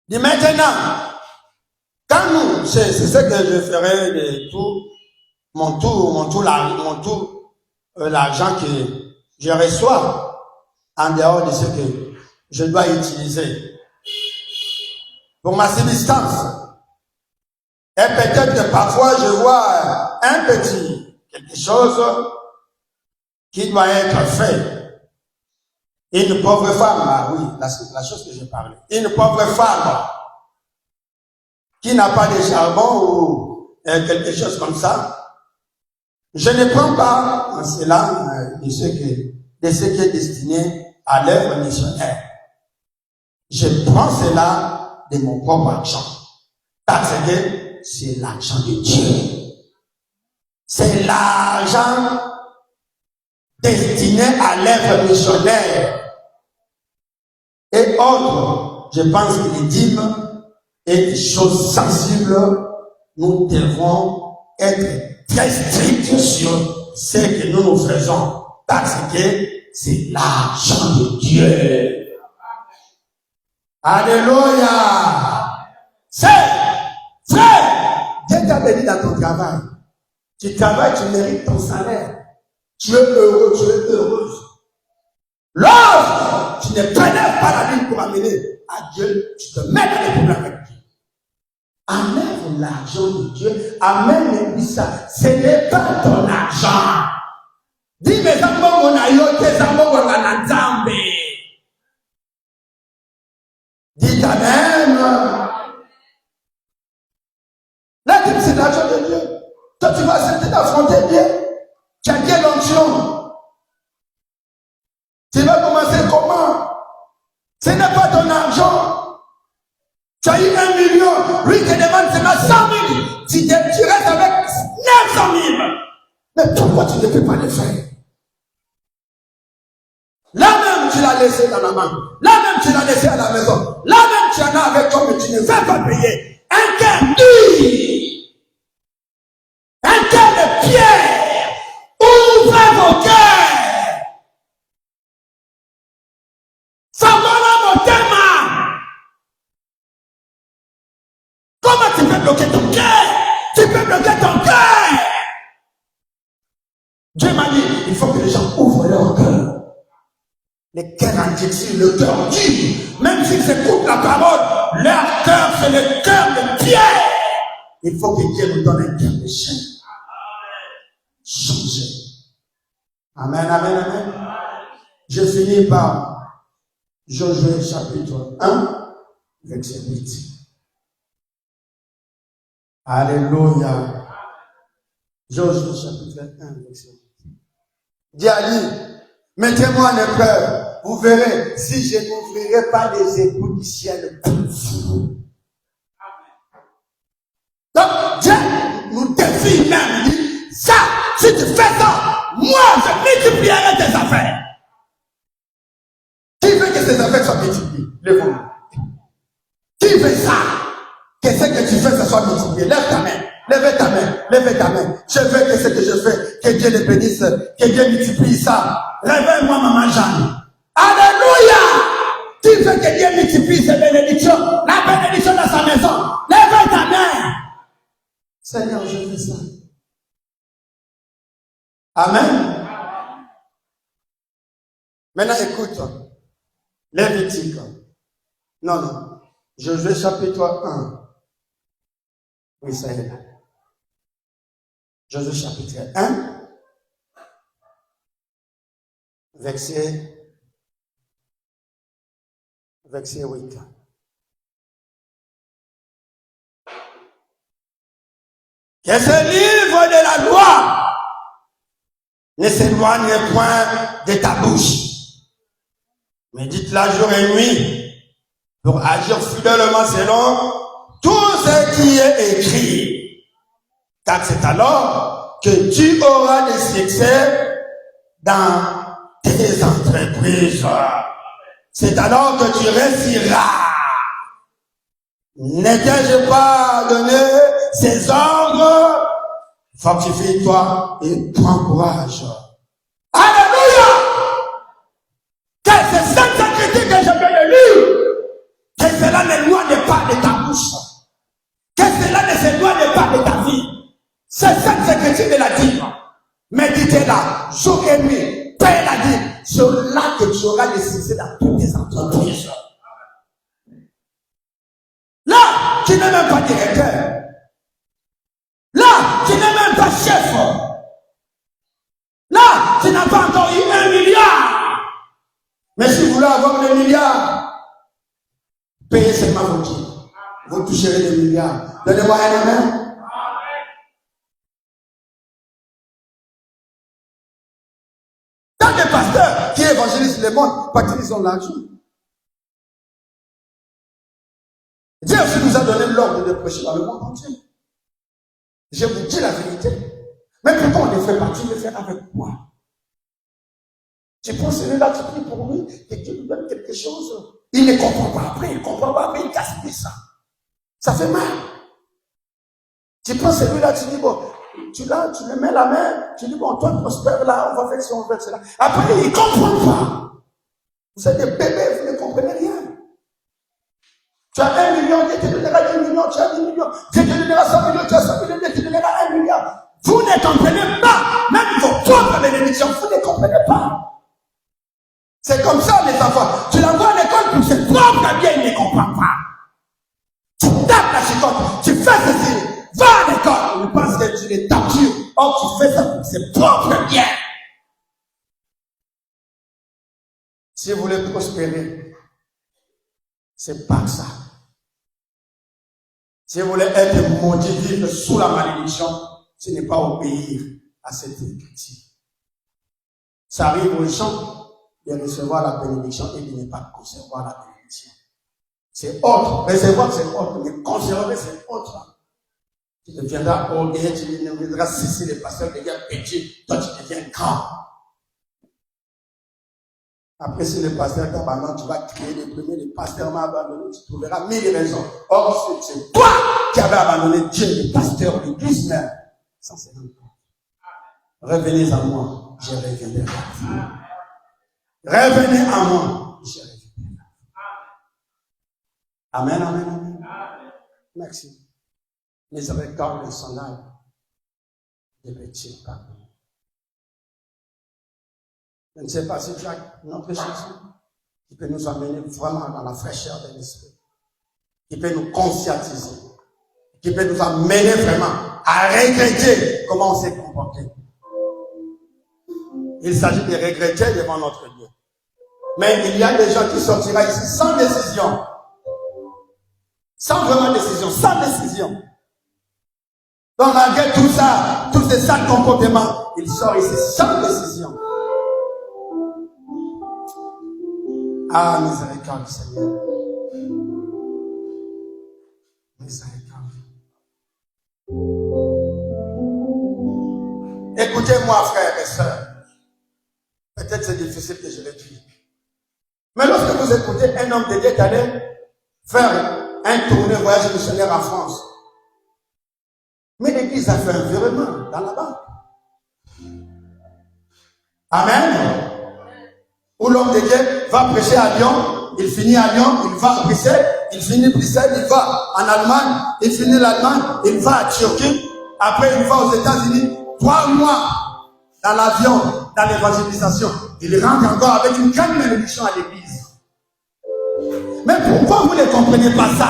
Dis maintenant, quand nous, c'est ce que je ferai de tout, l'argent que je reçois en dehors de ce que je dois utiliser pour ma subsistance. Et peut-être que parfois je vois quelque chose qui doit être fait. Une pauvre femme, ah oui, la chose que j'ai parlé. Une pauvre femme qui n'a pas de charbon ou quelque chose comme ça. Je ne prends pas cela de ce qui est destiné à l'œuvre missionnaire. Je prends cela de mon propre argent. Parce que c'est l'argent de Dieu. C'est l'argent destiné à l'œuvre missionnaire. Et autres, je pense que les dîmes et des choses sensibles, nous devons être très stricts sur ce que nous faisons. Parce que c'est l'argent de Dieu. Alléluia. Frère, Dieu t'a béni dans ton travail. Tu travailles, tu mérites ton salaire. Tu es heureux, tu es heureuse. Lorsque tu ne prélèves pas la vie pour amener à Dieu, tu te mets dans les problèmes avec Dieu. Amène l'argent de Dieu, amène-lui ça. Ce n'est pas ton argent. Dis mes amours, on a eu tes amours, on a nzambe. Dis Amen. Là, c'est l'argent de Dieu. Toi, tu vas accepter d'affronter Dieu. Tu as quelle onction? Tu vas commencer comment? Ce n'est pas ton argent. Tu as eu 1 million. Lui te demande seulement 100 000. Tu restes avec 900 000. Mais pourquoi tu ne peux pas le faire? Là même, tu l'as laissé dans la main. Là même, tu l'as laissé à la maison. Là même, tu en as avec toi, mais tu ne veux pas payer. Un cœur dur. Un cœur de pierre. Ouvrez vos cœurs. Savons mon thème. Comment tu peux bloquer ton cœur? Tu peux bloquer ton cœur. Dieu m'a dit, il faut que les gens ouvrent leur cœur. Les cœurs endurcis, le cœur dur, même s'ils écoutent la parole, leur cœur, c'est le cœur de pierre. Il faut que Dieu nous donne un cœur de chair. Changer. Amen, amen, amen. Je finis par Josué chapitre 1, verset 8. Alléluia. Josué chapitre 1, verset 8. Dis à lui, mettez-moi en épreuve. Vous verrez si je n'ouvrirai pas les éboues du ciel pour vous. Donc, Dieu nous défie même. Il dit, ça, si tu fais ça, moi, je multiplierai tes affaires. Qui veut que ces affaires soient multipliées? Lève-vous. Qui veut ça? Que ce que tu fais, ça soit multiplié. Lève ta main. Lève ta main. Lève ta main. Je veux que ce que je fais, que Dieu le bénisse, que Dieu multiplie ça. Réveille-moi, maman Jeanne. Alléluia! Qui veut que Dieu multiplie ses bénédictions, la bénédiction dans sa maison. Lève ta main. Seigneur, je fais ça. Amen. Maintenant, écoute. Lévitique. Non. Josué chapitre 1. Oui, ça y est. Josué chapitre 1. Verset 8. Que ce livre de la loi ne s'éloigne point de ta bouche. Médite-la jour et nuit pour agir fidèlement selon tout ce qui est écrit. Car c'est alors que tu auras des succès dans tes entreprises. C'est alors que tu réussiras. N'ai-je pas donné ces ordres? Fortifie-toi et prends courage. Alléluia! Que ces saintes écritures que je vais le lire, que cela n'éloigne pas de ta bouche, que cela ne s'éloigne pas de ta vie. Ces saintes écritures de la Bible, méditez-la jour et nuit, paye la vie. C'est là que tu auras des succès dans toutes tes entreprises. Là, tu n'es même pas directeur. Là, tu n'es même pas chef. Là, tu n'as pas encore eu 1 milliard. Mais si voulez avoir des milliards, payez seulement vos dîmes. Vous toucherez des milliards. Donnez-moi un amen. Tant des pasteurs qui évangélisent le monde, parce qu'ils ont l'argent. Dieu aussi nous a donné l'ordre de prêcher dans le monde entier. Je vous dis la vérité. Mais pourquoi on ne fait pas, tu le fais avec quoi? Tu prends celui-là, tu pries pour lui, et tu lui donnes quelque chose. Il ne comprend pas après, il ne comprend pas après, il gaspille ça. Ça fait mal. Tu prends celui-là, tu dis, bon, tu le mets la main, tu dis, bon, toi, prospère là, on va faire ci, on va faire cela. Après, il ne comprend pas. Vous êtes des bébés, vous ne comprenez rien. Tu as 1 million, Dieu te donnera 10 millions, tu as 10 millions, Dieu te donnera 100 millions, tu as 100 millions, Dieu te donnera 1 milliard. Vous ne comprenez pas, même vos propres bénédictions, vous ne comprenez pas. C'est comme ça, les enfants. Tu l'envoies à l'école pour ses propres biens, il ne comprend pas. Tu tapes la chicotte, tu fais ceci, va à l'école, il pense que tu les tapes. Or, tu fais ça pour ses propres biens. Si vous voulez prospérer, c'est pas ça. Si vous voulez être maudit, vivre sous la malédiction, ce n'est pas obéir à cette écriture. Ça arrive aux gens de recevoir la bénédiction et de ne pas concevoir la bénédiction. C'est autre. Recevoir, c'est autre. Mais conserver, c'est autre. Tu deviendras orgueilleux, tu deviendras cesser les pasteurs deviennent petits, toi tu deviens grand. Après, si le pasteur t'abandonne, tu vas créer les premiers, le pasteur m'a abandonné, tu trouveras 1000 raisons. Or, c'est toi qui avais abandonné Dieu, le pasteur, l'église même. Ça, c'est un peu. Revenez à moi, je reviendrai à vous. Revenez à moi, je reviendrai à vous. Amen, amen, amen. Merci. Miséricorde sont là. De petits pardon. Je ne sais pas si tu as notre Jésus qui peut nous amener vraiment dans la fraîcheur de l'esprit, qui peut nous conscientiser, qui peut nous amener vraiment à regretter comment on s'est comporté. Il s'agit de regretter devant notre Dieu. Mais il y a des gens qui sortiront ici sans décision, sans vraiment décision, sans décision. Donc malgré tout ça, tous ces sales comportements, ils sortent ici sans décision. Ah, miséricorde, Seigneur. Miséricorde. Écoutez-moi, frères et sœurs. Peut-être c'est difficile que je le dise. Mais lorsque vous écoutez un homme de Dieu qui allait faire un tournée voyage missionnaire en France, mais l'église a fait un virement dans la banque. Amen. Où l'homme de Dieu va prêcher à Lyon, il finit à Lyon, il va à Bruxelles, il finit Bruxelles, il va en Allemagne, il finit l'Allemagne, il va à Turquie, après il va aux États-Unis, 3 mois dans l'avion, dans l'évangélisation. Il rentre encore avec une grande bénédiction à l'église. Mais pourquoi vous ne comprenez pas ça?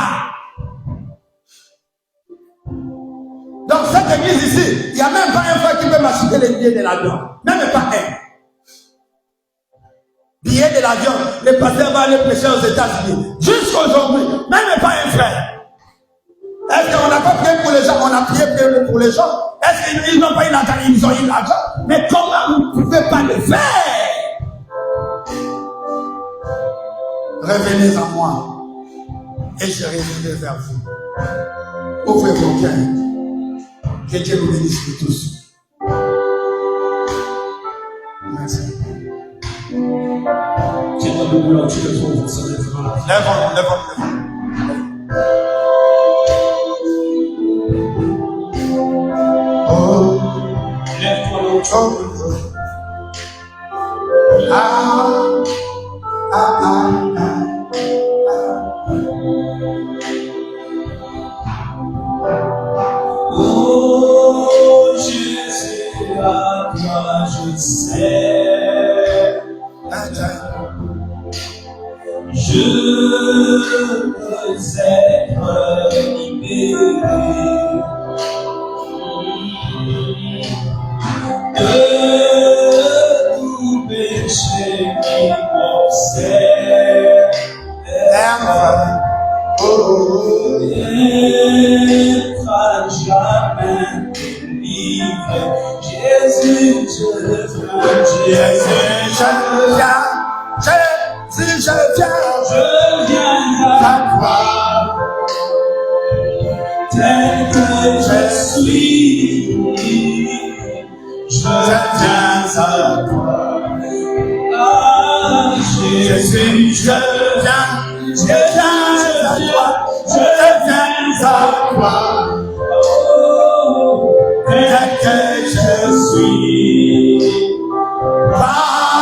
Dans cette église ici, il n'y a même pas un frère qui peut m'acheter les billets de l'avion. Même pas un. Billet de l'avion, le pasteur va aller prêcher aux États-Unis. Jusqu'à aujourd'hui, même pas un frère. Est-ce qu'on n'a pas prié pour les gens? On a prié pour les gens. Est-ce qu'ils n'ont pas eu l'argent? Ils ont eu l'argent. Mais comment vous ne pouvez pas le faire? Revenez à moi. Et je reviendrai vers vous. Ouvrez vos cœurs. Que Dieu vous bénisse pour tous. Merci. Lève-moi. Oh. Oh. Oh Jésus, à toi je sais. Je veux être libéré de tout péché qui m'obsède. Être à jamais délivré. Jésus, je viens. Jésus, je viens. Jésus, je viens. Je viens à toi. Tel que je suis, je viens à toi. Ah, Jésus, je viens à toi. Je viens à toi. Oh, tel que je suis, parle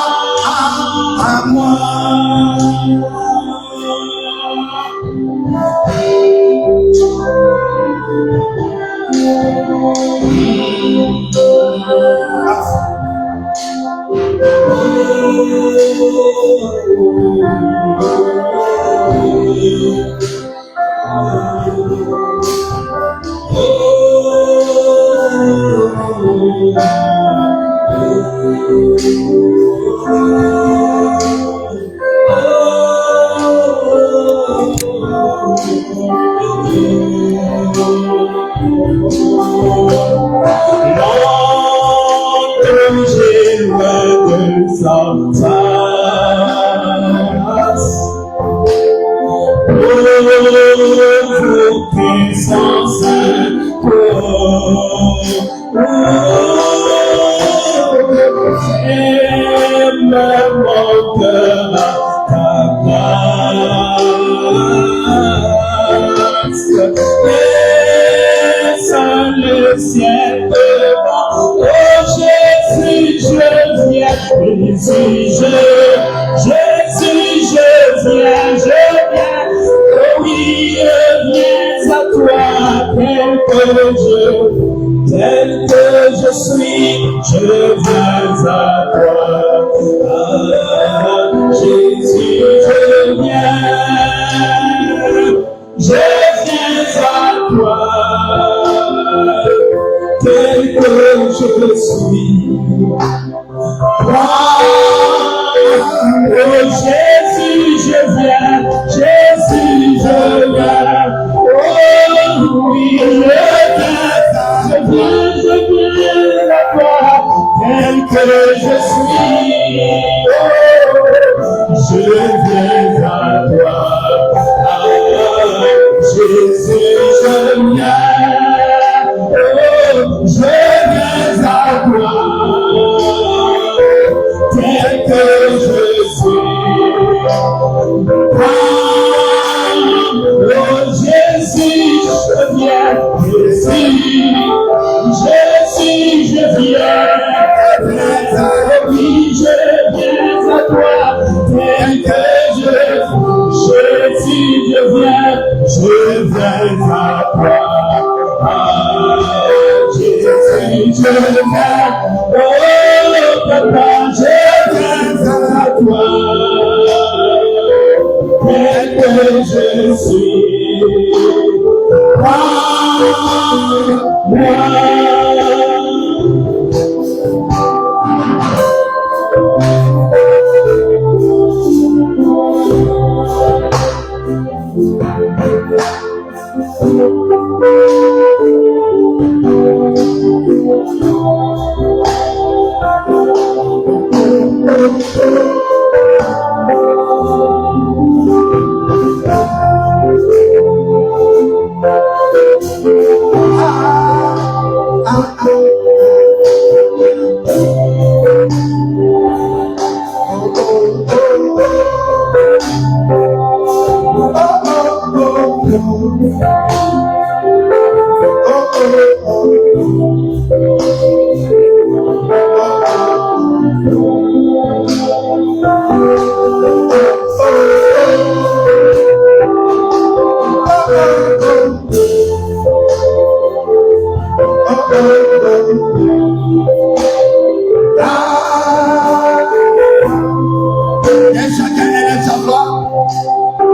à moi.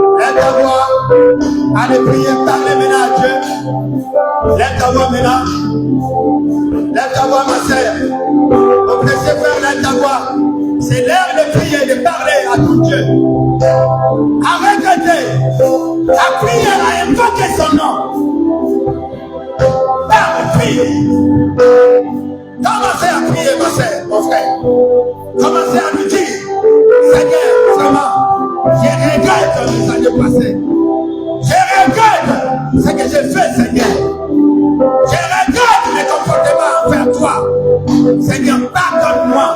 Allez prier, parlez maintenant à Dieu. Lève ta voix maintenant. Lève ta voix, ma sœur. Mon précieux frère, lève ta voix. C'est l'heure de prier, de parler à tout Dieu. Arrêtez. La prière a un Commencez à prier, ma soeur, mon frère. Commencez à lui dire, Seigneur, vraiment, je regrette les années passées. Je regrette ce que j'ai fait, Seigneur. Je regrette mes comportements envers toi. Seigneur, pardonne-moi.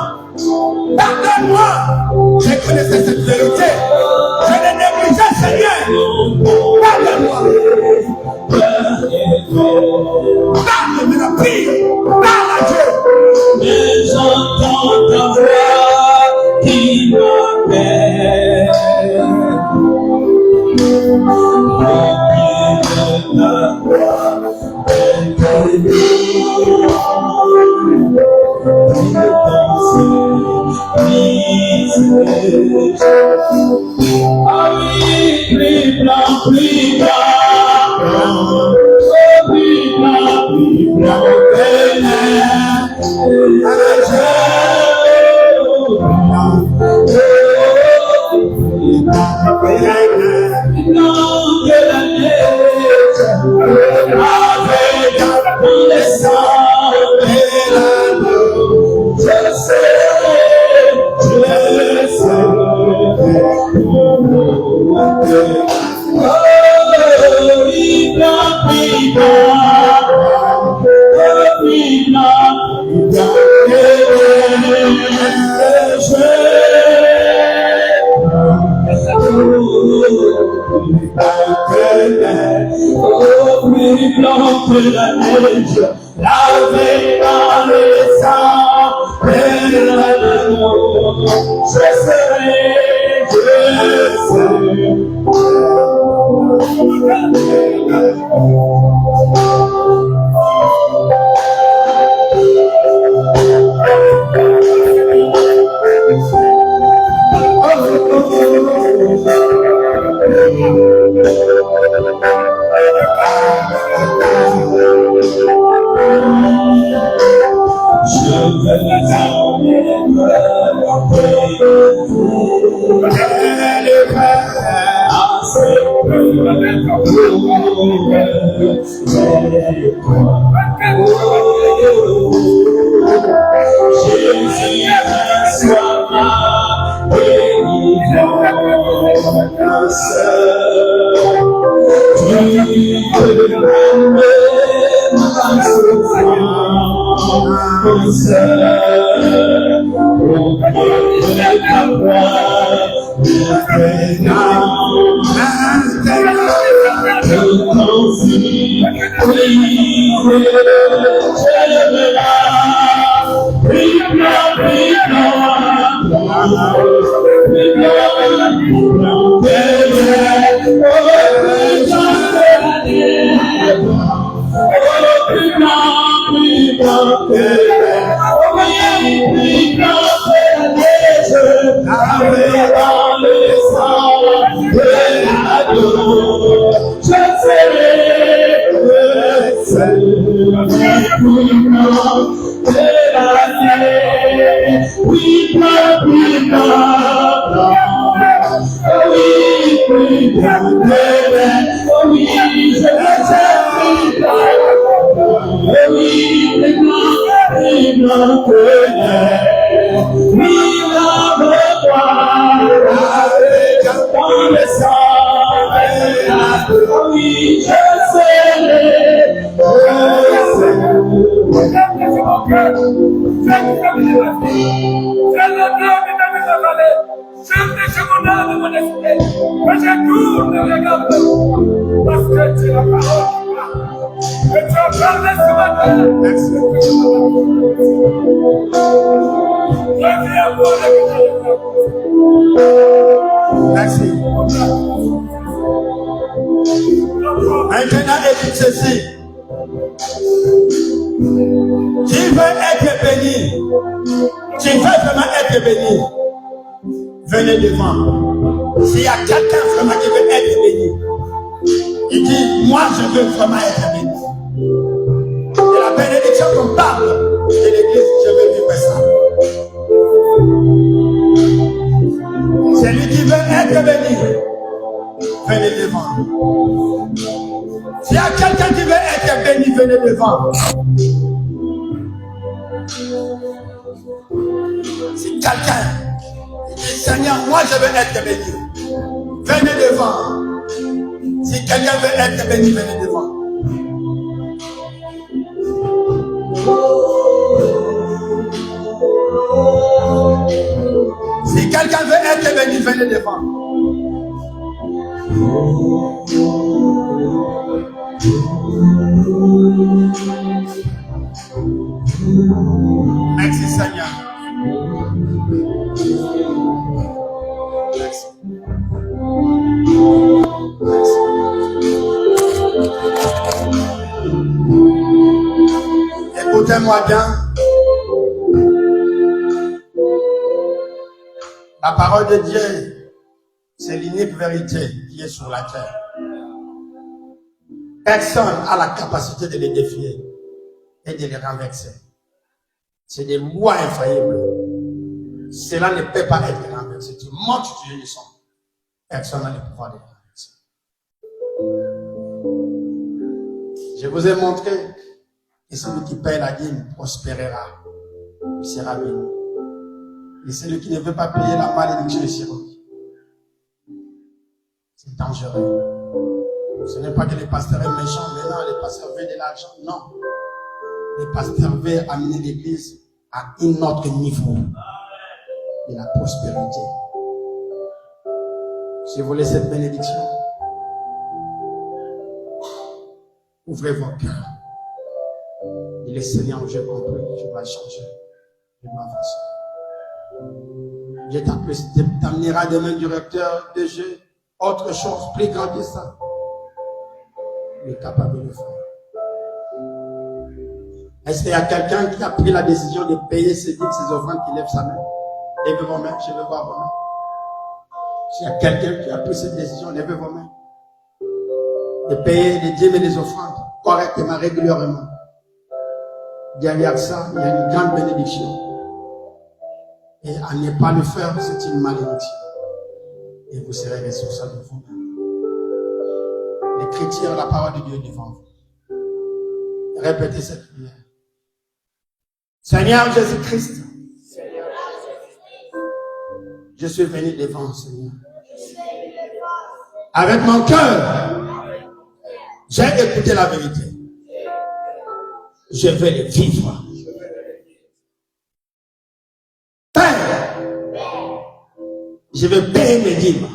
Pardonne-moi. Je connaissais cette vérité. Je l'ai négligé, Seigneur. Pardonne-moi. Parle-moi, prie. Parle à Dieu. Mais j'entends ta voix qui m'appelle. Ah oui, plus blanc, plus blanc, de la neige, lavé dans le sang de l'amour, je serai. Merci. Maintenant, écoute ceci. Tu veux être béni. Tu veux vraiment être béni. Venez devant. S'il y a quelqu'un vraiment qui veut être béni, il dit, moi je veux vraiment être béni. Et la bénédiction qu'on parle de l'église, je veux vivre ça. Celui qui veut être béni, venez devant. S'il y a quelqu'un qui veut être béni, venez devant. Si quelqu'un dit, Seigneur, moi je veux être béni, venez devant. Si quelqu'un veut être béni, venez devant. Si quelqu'un veut être béni, venez devant. Merci Seigneur. Merci. Merci. Écoutez-moi bien. La parole de Dieu, c'est l'unique vérité qui est sur la terre. Personne n'a la capacité de les défier et de les renverser. C'est des lois infaillibles. Cela ne peut pas être renversé. Tu montes, tu es son. Personne n'a le pouvoir de les renverser. Je vous ai montré que celui qui paye la dîme prospérera. Il sera béni. Et celui qui ne veut pas payer la malédiction de Sirop. C'est dangereux. Ce n'est pas que les pasteurs sont méchants, mais non, les pasteurs veulent de l'argent. Non. Les pasteurs veulent amener l'église à un autre niveau de la prospérité. Si vous voulez cette bénédiction, ouvrez vos cœurs. Et le Seigneur, j'ai compris, je dois changer. Je dois avancer. Dieu t'amènera demain directeur de jeu, autre chose, plus grand que ça. Il est capable de le faire. Est-ce qu'il y a quelqu'un qui a pris la décision de payer ses dîmes, ses offrandes, qui lève sa main? Levez vos mains, je veux voir vos mains. S'il y a quelqu'un qui a pris cette décision, levez vos mains. De payer les dîmes et les offrandes correctement, régulièrement. Derrière ça, il y a une grande bénédiction. Et à ne pas le faire, c'est une malédiction. Et vous serez responsable de vous-même. L'écriture, la parole de Dieu devant vous. Répétez cette prière. Seigneur Jésus-Christ, je suis venu devant, Seigneur. Avec mon cœur, j'ai écouté la vérité. Je vais le vivre. Père, je vais payer mes dîmes.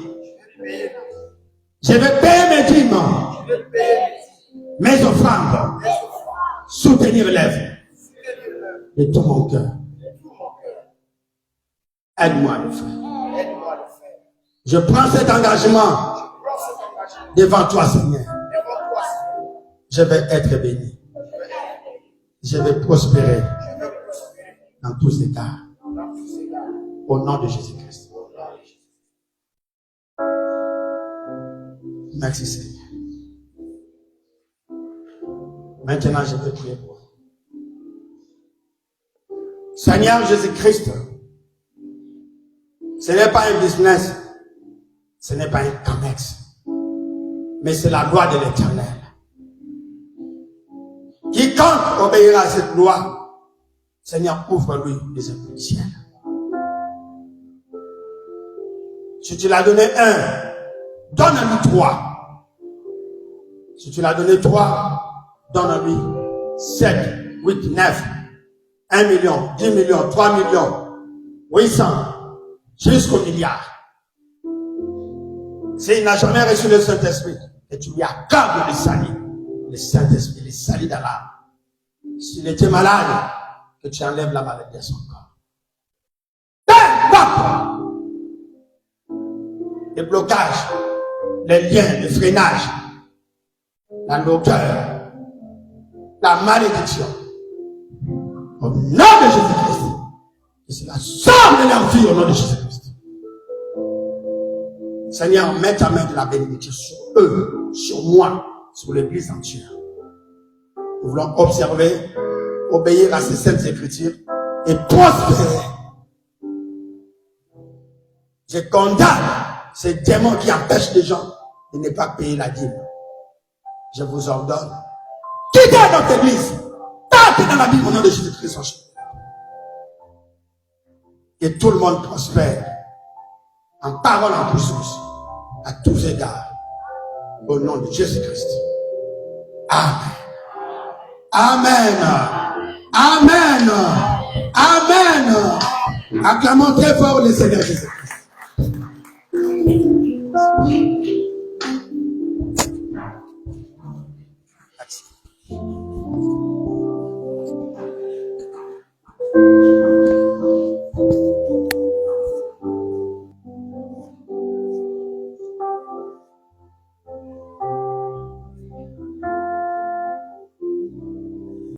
Je vais payer mes dîmes. Mes offrandes. Soutenir l'œuvre de tout mon cœur. Aide-moi à le faire. Je prends cet engagement devant toi, Seigneur. Je vais être béni. Je vais prospérer dans tous les cas. Au nom de Jésus-Christ. Merci Seigneur. Maintenant, je vais prier pour vous. Seigneur Jésus-Christ, ce n'est pas un business, ce n'est pas un commerce, mais c'est la loi de l'Éternel. Quiconque obéira à cette loi, Seigneur, ouvre-lui les œuvres du ciel. Si tu l'as donné un, donne-lui 3. Si tu l'as donné 3, donne-lui 7, 8, 9, 1 million, 10 millions, 3 millions, 800, jusqu'au milliard. S'il n'a jamais reçu le Saint-Esprit, et tu lui accordes le salut, le Saint-Esprit, le salut d'Allah. S'il était malade, que tu enlèves la maladie à son corps. Les blocages, les liens, le freinage, la lourdeur, la malédiction. Au nom de Jésus-Christ. Et c'est la somme de leur vie au nom de Jésus-Christ. Seigneur, mets ta main de la bénédiction sur eux, sur moi, sur l'église entière. Nous voulons observer, obéir à ces saintes écritures et prospérer. Je condamne ces démons qui empêchent les gens de ne pas payer la dîme. Je vous ordonne, quittez notre église, tapez dans la Bible au nom de Jésus-Christ. Et tout le monde prospère. En parole, en puissance. À tous égards. Au nom de Jésus-Christ. Amen. Amen. Amen. Amen. Acclamons très fort le Seigneur Jésus.